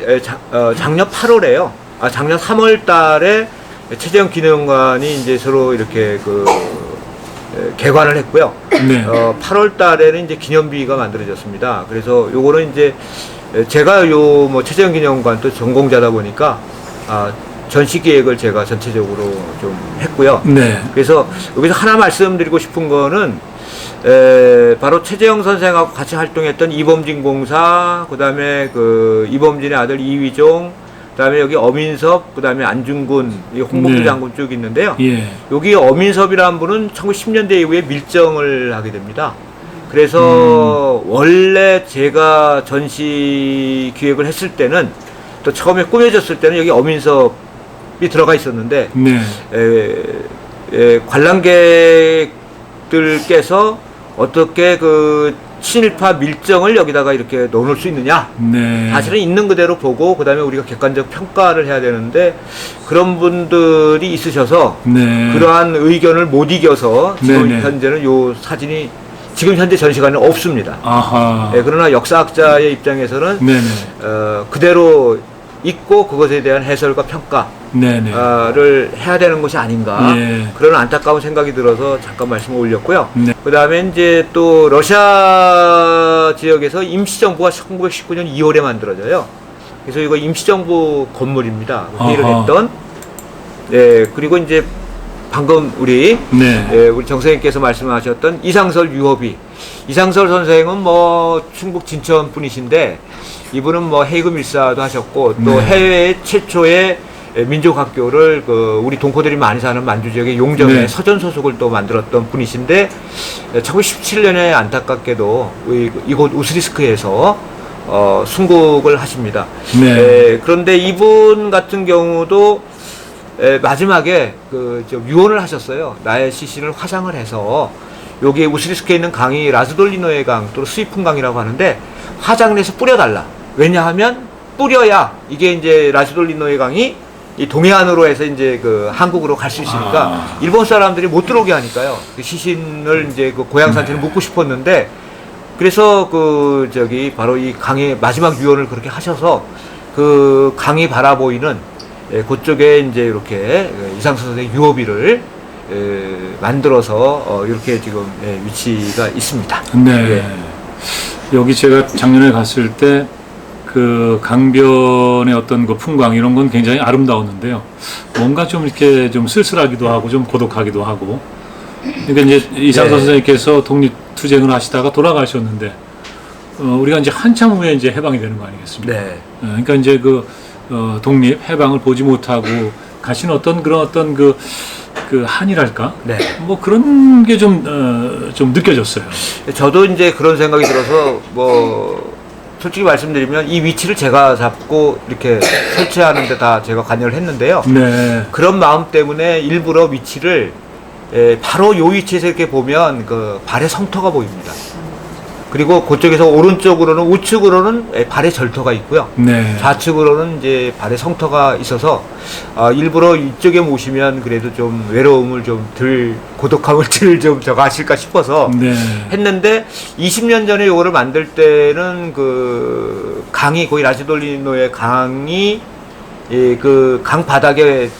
작년 8월에요. 작년 3월 달에 최재형 기념관이 이제 서로 이렇게 개관을 했고요. 네. 8월 달에는 이제 기념비가 만들어졌습니다. 그래서 요거는 이제 제가 요 뭐 최재형 기념관 또 전공자다 보니까 전시 기획을 제가 전체적으로 좀 했고요. 네. 그래서 여기서 하나 말씀드리고 싶은 거는 바로 최재형 선생하고 같이 활동했던 이범진 공사, 그 다음에 그 이범진의 아들 이휘종, 그 다음에 여기 어민섭, 그 다음에 안중근, 이 홍범도 네. 장군 쭉 있는데요. 예. 여기 어민섭이라는 분은 1910년대 이후에 밀정을 하게 됩니다. 그래서 원래 제가 전시 기획을 했을 때는 또 처음에 꾸며졌을 때는 여기 어민섭이 들어가 있었는데 네. 관람객들께서 어떻게 그 친일파 밀정을 여기다가 이렇게 넣어놓을 수 있느냐? 네. 사실은 있는 그대로 보고 그 다음에 우리가 객관적 평가를 해야 되는데 그런 분들이 있으셔서 네. 그러한 의견을 못 이겨서 지금 네네. 현재는 요 사진이 지금 현재 전시관에 없습니다. 아하. 그러나 역사학자의 입장에서는 네네. 그대로 있고 그것에 대한 해설과 평가 네네. 를 해야 되는 것이 아닌가 예. 그런 안타까운 생각이 들어서 잠깐 말씀을 올렸고요. 네. 그 다음에 이제 또 러시아 지역에서 임시정부가 1919년 2월에 만들어져요. 그래서 이거 임시정부 건물입니다. 회의를 아하. 했던. 그리고 이제 방금 우리 네. 우리 정선생님께서 말씀하셨던 이상설 유허비, 이상설 선생은 뭐 충북 진천 분이신데 이분은 뭐 헤이그 밀사도 하셨고 또 네. 해외 최초의 민족학교를 우리 동포들이 많이 사는 만주 지역의 용정에 네. 서전 소속을 또 만들었던 분이신데 1917년에 안타깝게도 이곳 우스리스크에서 순국을 하십니다. 네. 그런데 이분 같은 경우도 마지막에 유언을 하셨어요. 나의 시신을 화장을 해서 여기 우스리스크에 있는 강이 라즈돌리노의 강 또는 스위픈 강이라고 하는데 화장을 해서 뿌려달라. 왜냐하면 뿌려야 이게 이제 라즈돌리노의 강이 이 동해안으로 해서 이제 한국으로 갈 수 있으니까 일본 사람들이 못 들어오게 하니까요. 그 시신을 이제 고향 산천에 묻고 싶었는데 그래서 바로 이 강의 마지막 유언을 그렇게 하셔서 그 강이 바라보이는 그쪽에 이제 이렇게 이상선 선생의 유허비를 만들어서 이렇게 지금 위치가 있습니다. 네. 여기 제가 작년에 갔을 때 그 강변의 어떤 그 풍광 이런 건 굉장히 아름다웠는데요. 뭔가 좀 이렇게 좀 쓸쓸하기도 하고 좀 고독하기도 하고. 그러니까 이제 이상선 선생님께서 독립투쟁을 하시다가 돌아가셨는데 우리가 이제 한참 후에 이제 해방이 되는 거 아니겠습니까? 네. 그러니까 이제 독립 해방을 보지 못하고 가신 어떤 그 한이랄까? 네. 뭐 그런 게 좀 느껴졌어요. 저도 이제 그런 생각이 들어서 솔직히 말씀드리면 이 위치를 제가 잡고 이렇게 설치하는데 다 제가 관여를 했는데요. 네. 그런 마음 때문에 일부러 위치를 바로 요 위치에서 이렇게 보면 발의 성터가 보입니다. 그리고 그쪽에서 오른쪽으로는 우측으로는 발의 절터가 있고요. 네. 좌측으로는 이제 발의 성터가 있어서 일부러 이쪽에 모시면 그래도 좀 외로움을 좀 고독함을 좀 하실까 싶어서 네. 했는데 20년 전에 이거를 만들 때는 강이 거의 라즈돌리노의 강이 강 바닥에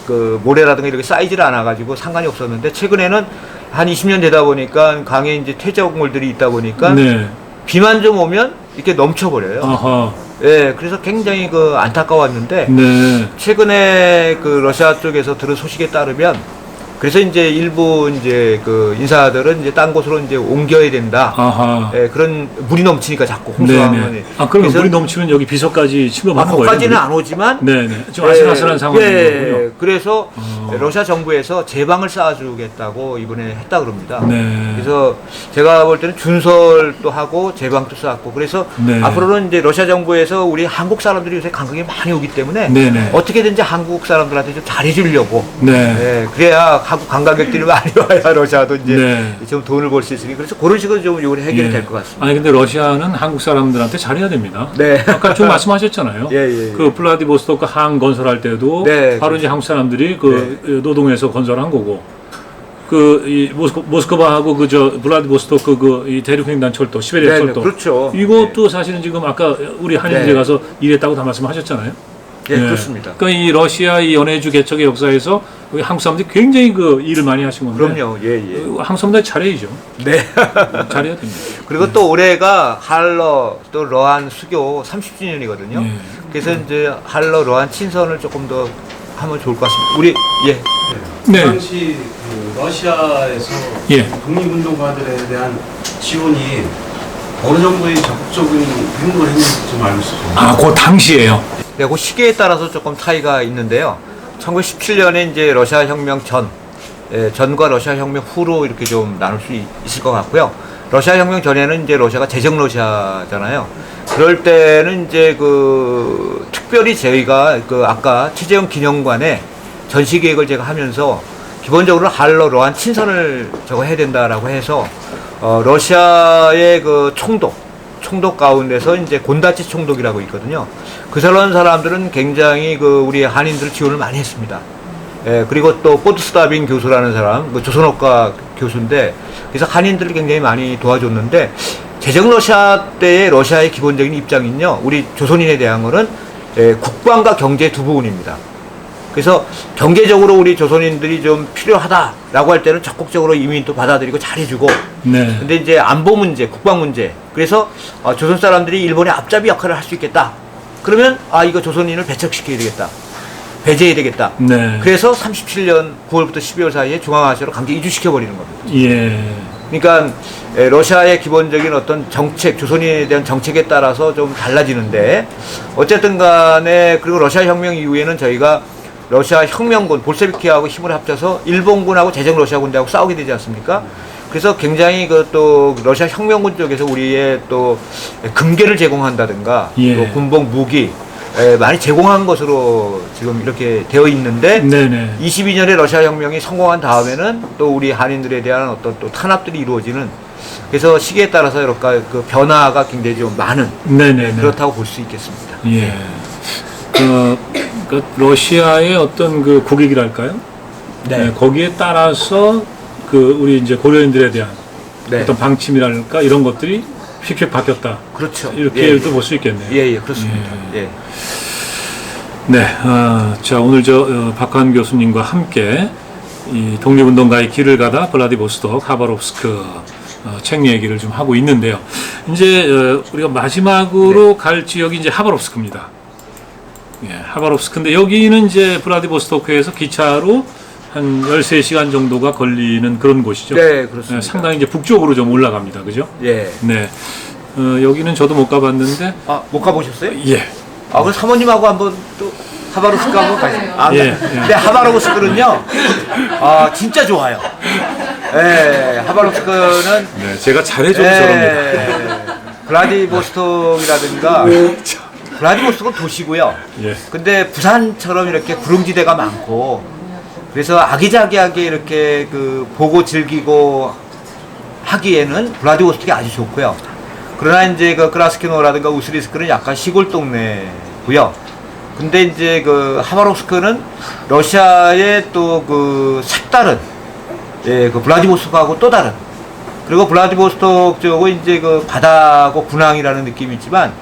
모래라든가 이렇게 쌓이질 않아가지고 상관이 없었는데 최근에는 한 20년 되다 보니까 강에 이제 퇴적물들이 있다 보니까 네. 비만 좀 오면 이렇게 넘쳐버려요. 아하. 그래서 굉장히 안타까웠는데 네. 최근에 러시아 쪽에서 들은 소식에 따르면 그래서 이제 일부 이제 그 인사들은 이제 딴 곳으로 이제 옮겨야 된다. 아하. 예, 그런 물이 넘치니까 자꾸 네네. 홍수하면. 아, 그러면 물이 넘치면 여기 비서까지 침범하는 거예요? 거기까지는 안 오지만. 네네. 좀 아슬아슬한 상황인 거군요. 그래서 러시아 정부에서 제방을 쌓아주겠다고 이번에 했다 그럽니다. 네. 그래서 제가 볼 때는 준설도 하고 제방도 쌓았고 그래서 네. 앞으로는 이제 러시아 정부에서 우리 한국 사람들이 요새 관광에 많이 오기 때문에 네네. 어떻게든지 한국 사람들한테 좀 잘해주려고. 네. 예, 그래야 한국 관광객들이 많이 와야 러시아도 이제 네. 좀 돈을 벌 수 있으니 그래서 그런 식으로 좀 이번에 해결이 될 것 같습니다. 아니 근데 러시아는 한국 사람들한테 잘해야 됩니다. 네. 아까 좀 말씀하셨잖아요. 예. 그 플라디보스토크 항 건설할 때도 네, 바로 이제 한국 사람들이 그 노동해서 건설한 거고 그 이 모스크바하고 그저 블라디보스토크 그 이 대륙횡단철도 시베리아 철도 그렇죠. 이것도 사실은 지금 아까 우리 한인들에 네. 가서 일했다고 다 말씀하셨잖아요. 예, 그렇습니다. 그러니까 이 러시아 이 연해주 개척의 역사에서 우리 한국 사람들이 굉장히 그 일을 많이 하신 건데. 그럼요. 예. 한국 사람들 잘해야죠. 네. 잘해야 됩니다. 그리고 또 올해가 할러 또 러한 수교 30주년이거든요. 예. 그래서 이제 할러 러한 친선을 조금 더 하면 좋을 것 같습니다. 우리 예. 그 네. 당시 그 러시아에서 예. 독립운동가들에 대한 지원이 어느 정도의 적극적인 행동을 했는지 좀 알고 싶어요. 아, 그 당시에요. 네, 그 시기에 따라서 조금 차이가 있는데요. 1917년에 이제 러시아 혁명 전과 러시아 혁명 후로 이렇게 좀 나눌 수 있을 것 같고요. 러시아 혁명 전에는 이제 러시아가 제정 러시아잖아요. 그럴 때는 이제 그 특별히 저희가 그 아까 최재형 기념관에 전시 계획을 제가 하면서 기본적으로 할러 러한 친선을 저거 해야 된다라고 해서 러시아의 그 총독 가운데서 이제 곤다치 총독이라고 있거든요. 그 사람들은 굉장히 그 우리 한인들 지원을 많이 했습니다. 예, 그리고 또 포트스타빈 교수라는 사람, 그 조선어과 교수인데, 그래서 한인들을 굉장히 많이 도와줬는데, 제정 러시아 때의 러시아의 기본적인 입장은요, 우리 조선인에 대한 거는 국방과 경제 두 부분입니다. 그래서 경제적으로 우리 조선인들이 좀 필요하다라고 할 때는 적극적으로 이민도 받아들이고 잘해주고, 네. 근데 이제 안보 문제, 국방 문제, 그래서 조선 사람들이 일본의 앞잡이 역할을 할 수 있겠다. 그러면 이거 조선인을 배척시켜야 되겠다. 배제해야 되겠다. 네. 그래서 37년 9월부터 12월 사이에 중앙아시아로 강제 이주시켜버리는 겁니다. 예. 그러니까 러시아의 기본적인 어떤 정책, 조선인에 대한 정책에 따라서 좀 달라지는데 어쨌든 간에 그리고 러시아 혁명 이후에는 저희가 러시아 혁명군, 볼셰비키하고 힘을 합쳐서 일본군하고 제정 러시아 군대하고 싸우게 되지 않습니까? 그래서 굉장히 그 또 러시아 혁명군 쪽에서 우리의 또 금괴를 제공한다든가 예. 또 군복 무기 많이 제공한 것으로 지금 이렇게 되어 있는데 네네. 22년에 러시아 혁명이 성공한 다음에는 또 우리 한인들에 대한 어떤 또 탄압들이 이루어지는 그래서 시기에 따라서 이렇게 그 변화가 굉장히 좀 많은 네네네. 그렇다고 볼 수 있겠습니다. 예. 그 러시아의 어떤 그 국익이랄까요? 네. 거기에 따라서 그 우리 이제 고려인들에 대한 네. 어떤 방침이랄까 이런 것들이 휙휙 바뀌었다. 그렇죠. 이렇게도 볼 수 있겠네요. 예, 그렇습니다. 예. 네, 자 오늘 박환 교수님과 함께 이 독립운동가의 길을 가다 블라디보스토크, 하바롭스크 책 얘기를 좀 하고 있는데요. 이제 우리가 마지막으로 갈 지역이 이제 하바롭스크입니다. 예, 하바롭스크인데 여기는 이제 블라디보스토크에서 기차로 한 13시간 정도가 걸리는 그런 곳이죠. 네, 그렇습니다. 상당히 이제 북쪽으로 좀 올라갑니다. 그죠? 예. 네. 여기는 저도 못 가봤는데, 못 가보셨어요? 예. 그럼 사모님하고 한번 또 하바롭스크 한번 가시죠. 예. 근데 하바롭스크는요, 진짜 좋아요. 예, 하바롭스크는 네, 제가 잘해줘도 저럽니다. 블라디보스톡이라든가 블라디보스톡은 도시고요. 예. 근데 부산처럼 이렇게 구릉지대가 많고 그래서 아기자기하게 이렇게 그 보고 즐기고 하기에는 블라디보스톡이 아주 좋고요. 그러나 이제 그 크라스키노라든가 우스리스크는 약간 시골 동네고요. 근데 이제 그 하바롭스크는 러시아의 또 그 색다른 그 블라디보스톡하고 또 다른 그리고 블라디보스톡 쪽은 이제 그 바다고 군항이라는 느낌이 있지만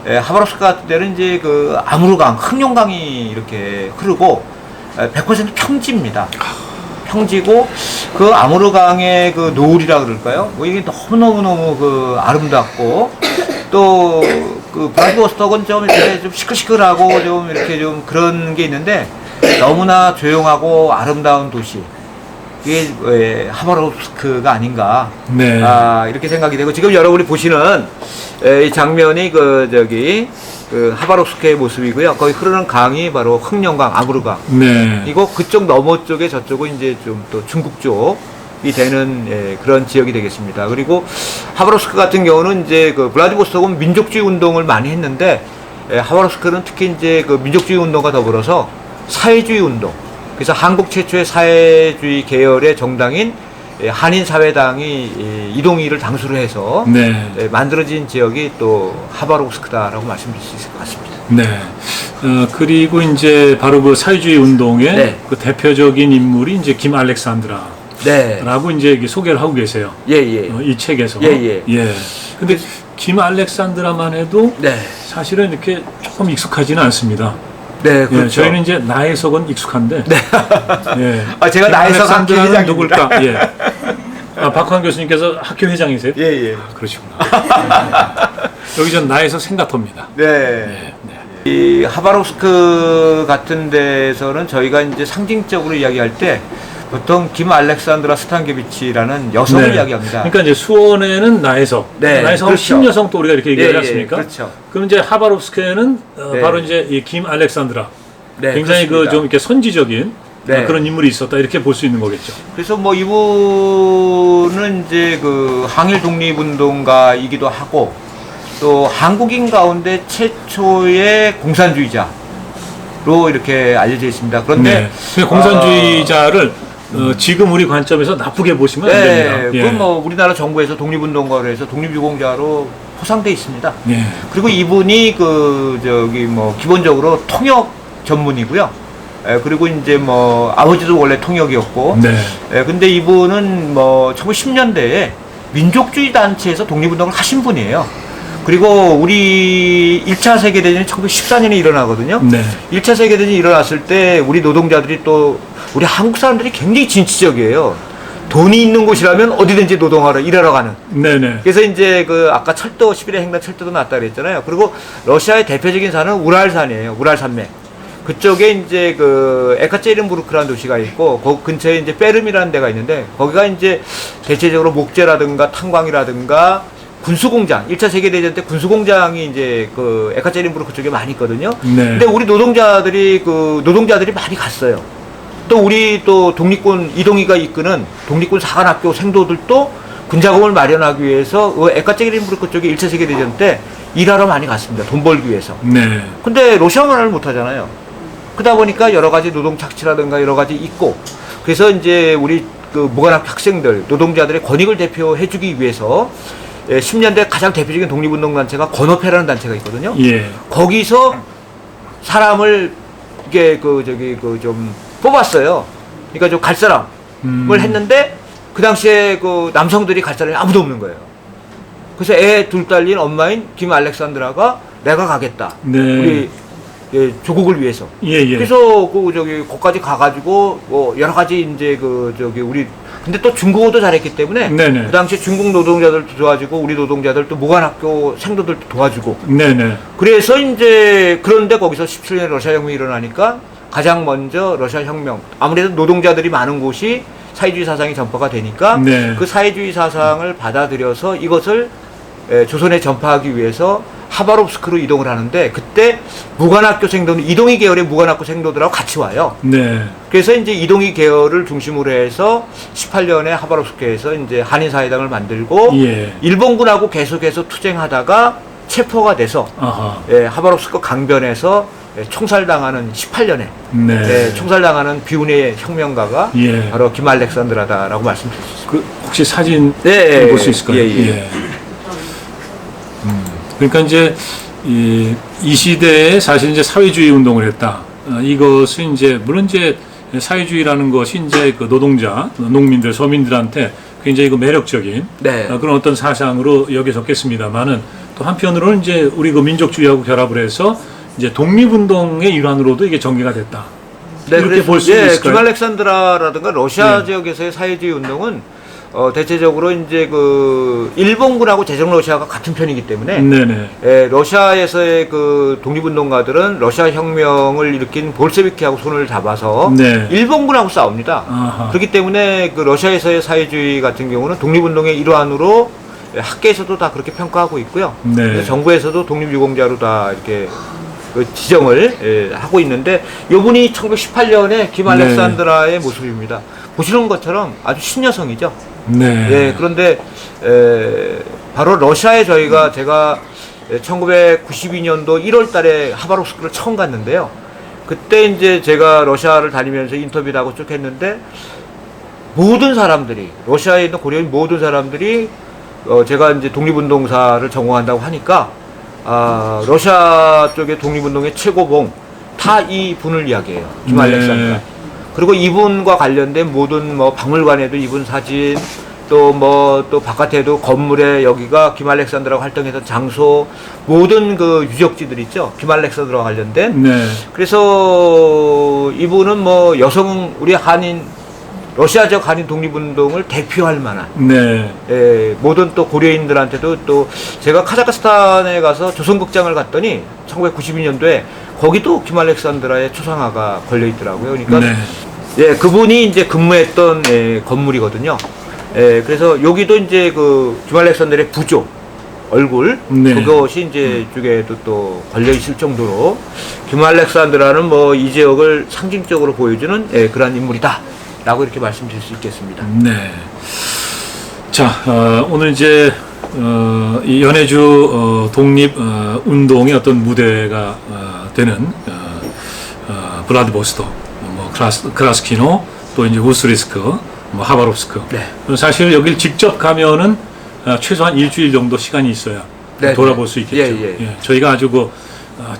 하바롭스크 같은 데는 이제 그 아무르강, 흑룡강이 이렇게 흐르고 100% 평지입니다. 평지고 그 아무르강의 그 노을이라 그럴까요? 이게 너무너무 그 아름답고 또 그 블라디보스톡은 좀 이렇게 좀 시끌시끌하고 좀 이렇게 좀 그런 게 있는데 너무나 조용하고 아름다운 도시. 이게 하바롭스크가 아닌가 네. 이렇게 생각이 되고 지금 여러분이 보시는 이 장면이 그 하바롭스크의 모습이고요. 거기 흐르는 강이 바로 흑령강, 아무르강. 네. 이거 그쪽 너머 쪽에 저쪽은 이제 좀 또 중국 쪽이 되는 그런 지역이 되겠습니다. 그리고 하바롭스크 같은 경우는 이제 그 블라디보스톡은 민족주의 운동을 많이 했는데 하바롭스크는 특히 이제 그 민족주의 운동과 더불어서 사회주의 운동. 그래서 한국 최초의 사회주의 계열의 정당인 한인사회당이 이동희를 당수로 해서 네. 만들어진 지역이 또 하바롭스크다라고 말씀드릴 수 있을 것 같습니다. 네. 그리고 이제 바로 그 사회주의 운동의 네. 그 대표적인 인물이 이제 김 알렉산드라라고 네. 이제 이게 소개를 하고 계세요. 예, 예. 이 책에서. 예. 근데 김 알렉산드라만 해도 네. 사실은 이렇게 조금 익숙하지는 않습니다. 네, 그렇죠. 예, 저희는 이제 나혜석은 익숙한데. 네. 예. 제가 나혜석 학교 알렉산드라는 회장입니다. 누굴까? 예. 박환 교수님께서 학교 회장이세요? 예. 그러시구나. 여기 전 나혜석 생각합니다. 네. 이 하바롭스크 같은 데서는 저희가 이제 상징적으로 이야기할 때 보통 김 알렉산드라 스탄게비치라는 여성을 네. 이야기합니다. 그러니까 이제 수원에는 나혜석, 네, 나혜석은 그렇죠. 신여성 또 우리가 이렇게 얘기하지 않습니까? 그렇죠. 그럼 이제 하바롭스크에는 네. 바로 이제 이 김 알렉산드라, 네, 굉장히 그 그렇습니다. 좀 이렇게 선지적인 네. 그런 인물이 있었다 이렇게 볼 수 있는 거겠죠. 그래서 뭐 이분은 이제 그 항일 독립운동가이기도 하고 또 한국인 가운데 최초의 공산주의자로 이렇게 알려져 있습니다. 그런데 그 공산주의자를 지금 우리 관점에서 나쁘게 보시면 안 됩니다. 그건 뭐 우리나라 정부에서 독립운동가로 해서 독립유공자로 포상돼 있습니다. 예. 그리고 이분이 뭐 기본적으로 통역 전문이고요. 그리고 이제 뭐 아버지도 원래 통역이었고. 네. 근데 이분은 뭐 1910년대에 민족주의 단체에서 독립운동을 하신 분이에요. 그리고 우리 1차 세계대전이 1914년에 일어나거든요. 네. 1차 세계대전이 일어났을 때 우리 노동자들이 또 우리 한국 사람들이 굉장히 진취적이에요. 돈이 있는 곳이라면 어디든지 노동하러 일하러 가는. 네네. 그래서 이제 그 아까 철도 11회 횡단 철도도 났다 그랬잖아요. 그리고 러시아의 대표적인 산은 우랄산이에요. 우랄산맥. 그쪽에 이제 그 에카체리노부르크라는 도시가 있고 그 근처에 이제 페름이라는 데가 있는데 거기가 이제 대체적으로 목재라든가 탄광이라든가 군수공장, 1차 세계대전 때 군수공장이 이제 그 에카체리노부르크 쪽에 많이 있거든요. 네. 근데 우리 노동자들이 많이 갔어요. 또 우리 또 독립군 이동희가 이끄는 독립군 사관학교 생도들도 군자금을 마련하기 위해서 에카체리노부르크 쪽에 1차 세계대전 때 일하러 많이 갔습니다. 돈 벌기 위해서. 네. 근데 러시아말을 못하잖아요. 그러다 보니까 여러 가지 노동 착취라든가 여러 가지 있고 그래서 이제 우리 그 무관학교 학생들, 노동자들의 권익을 대표해주기 위해서 10년대 가장 대표적인 독립운동단체가 건어패라는 단체가 있거든요. 예. 거기서 사람을 이게 좀 뽑았어요. 그러니까 좀 갈 사람을 했는데 그 당시에 그 남성들이 갈 사람이 아무도 없는 거예요. 그래서 애 둘 딸린 엄마인 김 알렉산드라가 내가 가겠다. 네. 우리 조국을 위해서. 예. 그래서 거기까지 가가지고 뭐 여러 가지 이제 우리 근데 또 중국어도 잘했기 때문에 네네. 그 당시에 중국 노동자들도 도와주고 우리 노동자들도 무관학교 생도들도 도와주고. 네네. 그래서 이제 그런데 거기서 17년에 러시아 혁명이 일어나니까 가장 먼저 러시아 혁명 아무래도 노동자들이 많은 곳이 사회주의 사상이 전파가 되니까 네. 그 사회주의 사상을 받아들여서 이것을 조선에 전파하기 위해서 하바롭스크로 이동을 하는데 그때 무관학교 생도는 이동희 계열의 무관학교 생도들하고 같이 와요. 네. 그래서 이제 이동희 계열을 중심으로 해서 18년에 하바롭스크에서 이제 한인사회당을 만들고 예. 일본군하고 계속해서 투쟁하다가 체포가 돼서 아하. 하바롭스크 강변에서 총살당하는 18년에 네. 총살당하는 비운의 혁명가가 예. 바로 김 알렉산드라다라고 말씀드릴 수 있습니다. 그 혹시 사진 네, 볼 수 있을까요? 예. 그러니까 이제 이 시대에 사실 이제 사회주의 운동을 했다. 이것은 이제 물론 이제 사회주의라는 것이 이제 그 노동자, 농민들, 서민들한테 굉장히 그 매력적인 네. 그런 어떤 사상으로 여겨졌겠습니다만은 또 한편으로는 이제 우리 그 민족주의하고 결합을 해서 이제 독립운동의 일환으로도 이게 전개가 됐다. 이렇게 볼 수 있을까요? 김 알렉산드라라든가 러시아 네. 지역에서의 사회주의 운동은 대체적으로 이제 그 일본군하고 제정 러시아가 같은 편이기 때문에 네네. 러시아에서의 그 독립운동가들은 러시아 혁명을 일으킨 볼셰비키하고 손을 잡아서 네. 일본군하고 싸웁니다. 아하. 그렇기 때문에 그 러시아에서의 사회주의 같은 경우는 독립운동의 일환으로 학계에서도 다 그렇게 평가하고 있고요. 네. 그래서 정부에서도 독립유공자로 다 이렇게 그 지정을 하고 있는데 이분이 1918년에 김 알렉산드라의 모습입니다. 보시는 것처럼 아주 신여성이죠. 네. 예, 그런데 바로 러시아에 제가 1992년도 1월 달에 하바롭스크를 처음 갔는데요. 그때 이제 제가 러시아를 다니면서 인터뷰도 하고 쭉 했는데 모든 사람들이 러시아에 있는 고려인 모든 사람들이 제가 이제 독립운동사를 전공한다고 하니까 러시아 쪽의 독립운동의 최고봉 다 이 분을 이야기해요. 김 네. 알렉산드라. 그리고 이분과 관련된 모든 뭐 박물관에도 이분 사진 또 바깥에도 건물에 여기가 김 알렉산드라가 활동했던 장소 모든 그 유적지들 있죠. 김 알렉산드라와 관련된. 네. 그래서 이분은 뭐 여성 우리 한인 러시아적 한인 독립운동을 대표할 만한 네. 모든 또 고려인들한테도 또 제가 카자흐스탄에 가서 조선극장을 갔더니 1992년도에 거기도 김 알렉산드라의 초상화가 걸려 있더라고요. 그러니까 네. 예, 그분이 이제 근무했던 건물이거든요. 그래서 여기도 이제 그 김 알렉산드라의 부조 얼굴 네. 그것이 이제 이쪽에도 또 걸려 있을 정도로 김 알렉산드라는 뭐 이 지역을 상징적으로 보여주는 그러한 인물이다. 라고 이렇게 말씀드릴 수 있겠습니다. 네. 자, 오늘 이제 이 연해주 독립 운동의 어떤 무대가 되는 블라디보스토크, 뭐 크라스키노, 또 이제 우스리스크, 뭐 하바롭스크. 네. 사실 여길 직접 가면은 최소한 일주일 정도 시간이 있어야 네, 돌아볼 수 있겠죠. 예, 저희가 아주 그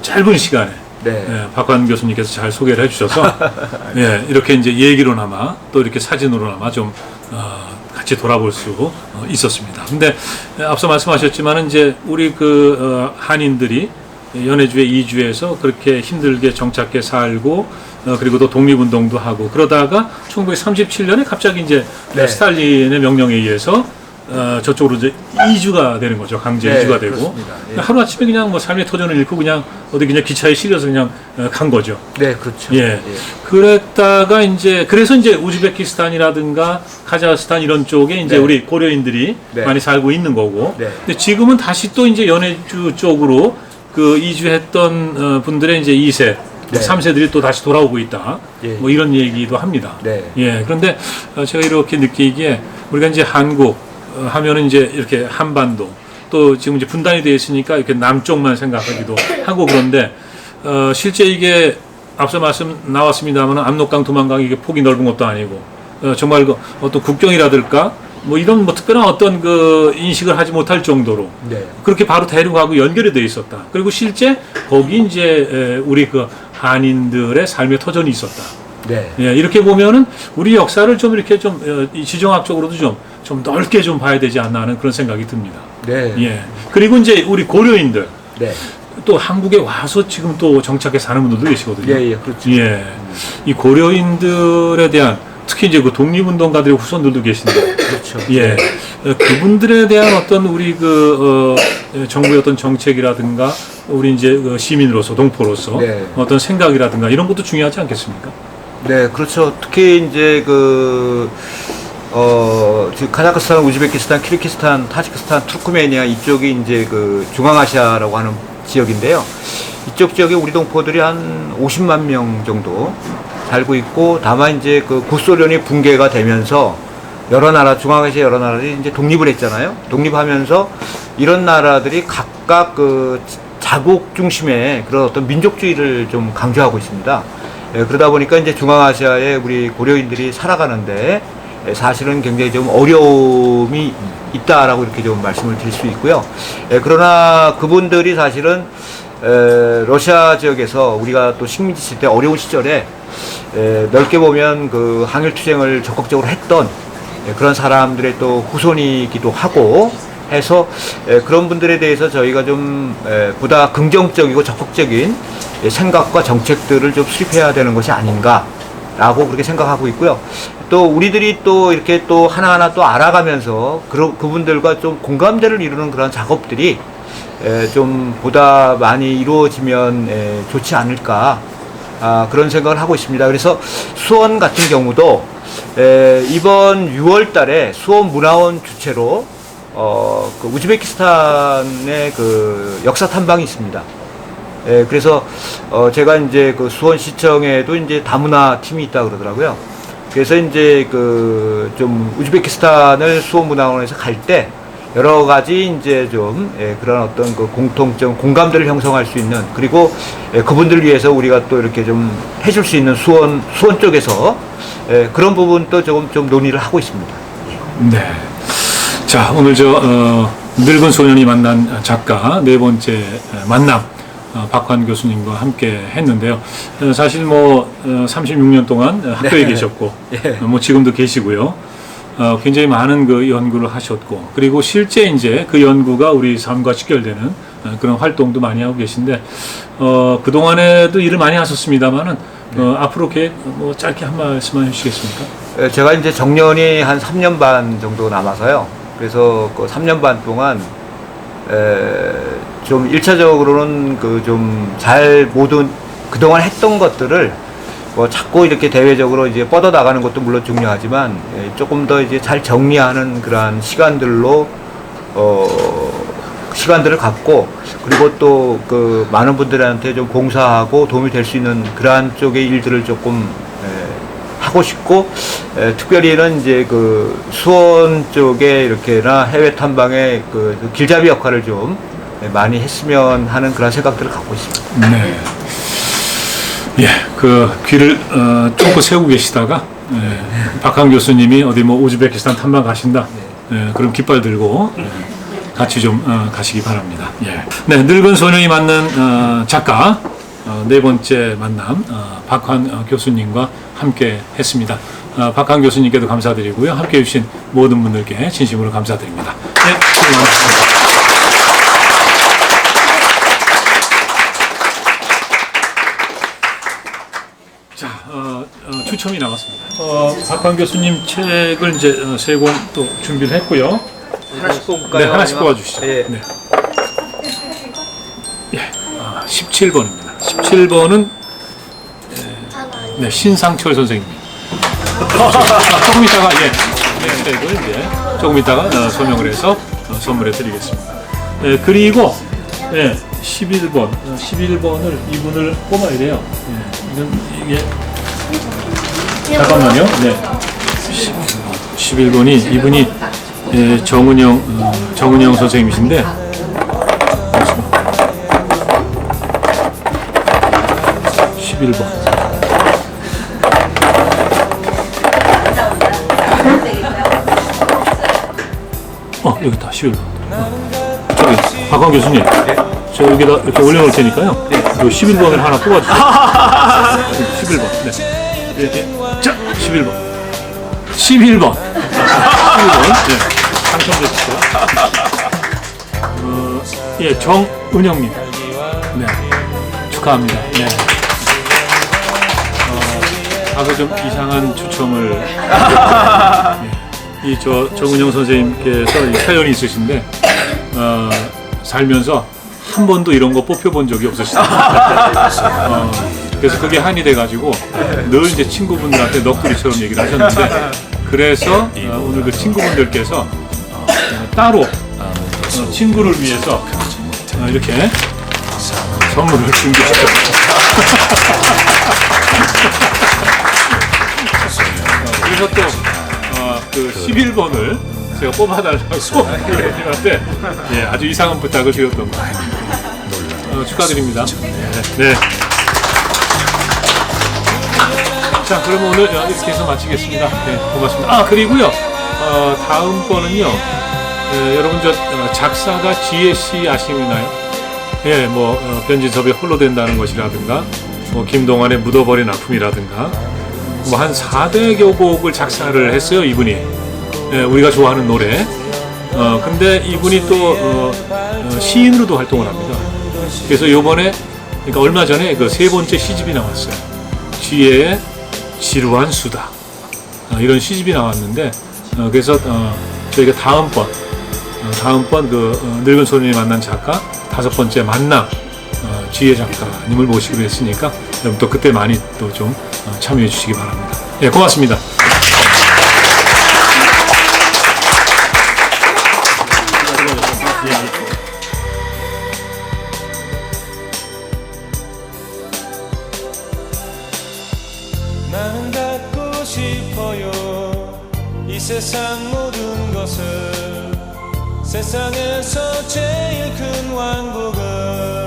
짧은 시간에. 예, 박관 교수님께서 잘 소개를 해주셔서 예, 이렇게 이제 얘기로나마 또 이렇게 사진으로나마 좀 같이 돌아볼 수 있었습니다. 근데 앞서 말씀하셨지만은 이제 우리 그 한인들이 연해주에 이주해서 그렇게 힘들게 정착해 살고 그리고 또 독립운동도 하고 그러다가 1937년에 갑자기 이제 네. 스탈린의 명령에 의해서 저쪽으로 이제 이주가 되는 거죠. 강제 이주가 되고 예. 하루아침에 그냥 뭐 삶의 터전을 잃고 그냥 어디 그냥 기차에 실려서 그냥 간 거죠. 네, 그렇죠. 예. 그랬다가 이제 그래서 이제 우즈베키스탄이라든가 카자흐스탄 이런 쪽에 이제 네. 우리 고려인들이 네. 많이 살고 있는 거고. 네. 근데 지금은 다시 또 이제 연해주 쪽으로 그 이주했던 분들의 이제 2세, 네. 3세들이 또 다시 돌아오고 있다. 예. 뭐 이런 얘기도 합니다. 네. 예. 그런데 제가 이렇게 느끼기에 우리가 이제 한국 하면은 이제 이렇게 한반도 또 지금 이제 분단이 되어 있으니까 이렇게 남쪽만 생각하기도 하고 그런데 실제 이게 앞서 말씀 나왔습니다만 압록강, 두만강 이게 폭이 넓은 것도 아니고 정말 그 어떤 국경이라든가 뭐 이런 뭐 특별한 어떤 그 인식을 하지 못할 정도로 네. 그렇게 바로 대륙하고 연결이 되어 있었다. 그리고 실제 거기 이제 우리 그 한인들의 삶의 터전이 있었다. 네. 예, 이렇게 보면은 우리 역사를 좀 이렇게 좀 지정학적으로도 좀 넓게 좀 봐야 되지 않나 하는 그런 생각이 듭니다. 네. 예. 그리고 이제 우리 고려인들 네. 또 한국에 와서 지금 또 정착해 사는 분들도 계시거든요. 예, 그렇죠. 예. 이 고려인들에 대한 특히 이제 그 독립운동가들의 후손들도 계신데. 그렇죠. 예. 그분들에 대한 어떤 우리 그 정부의 어떤 정책이라든가 우리 이제 그 시민으로서 동포로서 네. 어떤 생각이라든가 이런 것도 중요하지 않겠습니까? 네, 그렇죠. 특히 이제 지금 카자흐스탄, 우즈베키스탄, 키르기스탄, 타지키스탄, 투르크메니아 이쪽이 이제 그 중앙아시아라고 하는 지역인데요. 이쪽 지역에 우리 동포들이 한 50만 명 정도 살고 있고, 다만 이제 그 구소련이 붕괴가 되면서 여러 나라, 중앙아시아 여러 나라들이 이제 독립을 했잖아요. 독립하면서 이런 나라들이 각각 그 자국 중심의 그런 어떤 민족주의를 좀 강조하고 있습니다. 예, 그러다 보니까 이제 중앙아시아에 우리 고려인들이 살아가는데 사실은 굉장히 좀 어려움이 있다라고 이렇게 좀 말씀을 드릴 수 있고요. 그러나 그분들이 사실은 러시아 지역에서 우리가 또 식민지 시대 어려운 시절에 넓게 보면 그 항일투쟁을 적극적으로 했던 그런 사람들의 또 후손이기도 하고 해서 그런 분들에 대해서 저희가 좀 보다 긍정적이고 적극적인 생각과 정책들을 좀 수립해야 되는 것이 아닌가 라고 그렇게 생각하고 있고요. 또 우리들이 또 이렇게 또 하나하나 또 알아가면서 그분들과 좀 공감대를 이루는 그런 작업들이 좀 보다 많이 이루어지면 좋지 않을까, 그런 생각을 하고 있습니다. 그래서 수원 같은 경우도 이번 6월 달에 수원 문화원 주최로 그 우즈베키스탄의 그 역사 탐방이 있습니다. 그래서 제가 이제 그 수원시청에도 이제 다문화 팀이 있다 그러더라고요. 그래서 이제 그 좀 우즈베키스탄을 수원문화원에서 갈 때 여러 가지 이제 좀 그런 어떤 그 공통점, 공감대를 형성할 수 있는, 그리고 그분들을 위해서 우리가 또 이렇게 좀 해줄 수 있는 수원 쪽에서 그런 부분도 조금 좀 논의를 하고 있습니다. 네. 자, 오늘 늙은 소년이 만난 작가 네 번째 만남, 박환 교수님과 함께 했는데요. 사실 36년 동안 학교에 계셨고, 뭐 지금도 계시고요. 굉장히 많은 그 연구를 하셨고, 그리고 실제 이제 그 연구가 우리 삶과 직결되는 그런 활동도 많이 하고 계신데, 그동안에도 일을 많이 하셨습니다만은, 앞으로 계획 짧게 한 말씀만 해주시겠습니까? 제가 이제 정년이 한 3년 반 정도 남아서요. 그래서 그 3년 반 동안 좀 1차적으로는 그 좀 잘 모든 그동안 했던 것들을 자꾸 이렇게 대외적으로 이제 뻗어 나가는 것도 물론 중요하지만 조금 더 이제 잘 정리하는 그러한 시간들로 시간들을 갖고, 그리고 또 그 많은 분들한테 좀 봉사하고 도움이 될 수 있는 그러한 쪽의 일들을 조금 하고 싶고, 특별히는 이제 그 수원 쪽에 이렇게나 해외 탐방의 그 길잡이 역할을 좀 많이 했으면 하는 그런 생각들을 갖고 있습니다. 네. 예, 그 귀를 쫑긋 세우고 계시다가 박한 교수님이 어디 우즈베키스탄 탐방 가신다. 그럼 깃발 들고 같이 좀 가시기 바랍니다. 예. 네, 늙은 소년이 만난 작가 네 번째 만남, 박환 교수님과 함께 했습니다. 박환 교수님께도 감사드리고요. 함께 해주신 모든 분들께 진심으로 감사드립니다. 네, 수고 많으셨습니다. 자, 추첨이 나왔습니다. 박환 교수님 책을 이제 세 권 또 준비를 했고요. 하나씩 뽑을까요? 네, 하나씩 뽑아주시죠. 예. 네. 예, 17번입니다. 17번은 네, 신상철 선생님. 조금 이따가 책을 이제 조금 이따가 설명을 해서 선물해 드리겠습니다. 그리고 11번을 이분을 뽑아야 돼요. 이게 잠깐만요. 네. 11번이 이분이 정은영 선생님이신데 11번. 여기 있다. 11번. 저기 박광 교수님, 저 여기다 이렇게 올려놓을 테니까요. 이 11번을 하나 뽑아주세요. 11번. 네. 이렇게. 자, 11번. 11번. 11번. 네. 당첨됐죠. 예, 정은영님. 네. 축하합니다. 네. 다소 좀 이상한 추첨을. 네. 정은영 선생님께서 사연이 있으신데, 살면서 한 번도 이런 거 뽑혀본 적이 없으시다. 그래서 그게 한이 돼가지고 늘 이제 친구분들한테 넋두리처럼 얘기를 하셨는데, 그래서 오늘 그 친구분들께서 따로 친구를 위해서 이렇게 선물을 준비하셨습니다. 그래서 또 그 11번을 제가 뽑아달라고 선생님한테 아주 이상한 부탁을 드렸던 거예요. 축하드립니다. 네. 자, 그러면 오늘 이렇게 해서 마치겠습니다. 네, 고맙습니다. 그리고요, 다음번은요, 여러분 작사가 지혜씨 아시나요? 예, 변진섭의 홀로 된다는 것이라든가, 김동완의 묻어버린 아픔이라든가, 한 400여 곡을 작사를 했어요, 이분이. 우리가 좋아하는 노래. 근데 이분이 또 시인으로도 활동을 합니다. 그래서 요번에, 그러니까 얼마 전에 그 세 번째 시집이 나왔어요. 지혜의 지루한 수다. 이런 시집이 나왔는데 그래서 저희가 다음번 그 늙은 소년이 만난 작가 5번째 만남 지혜 작가님을 모시기로 했으니까 여러분 또 그때 많이 또 좀 참여해 주시기 바랍니다. 예, 고맙습니다. 나는 갖고 싶어요 이 세상 모든 것을 세상에서 제일 큰 왕국을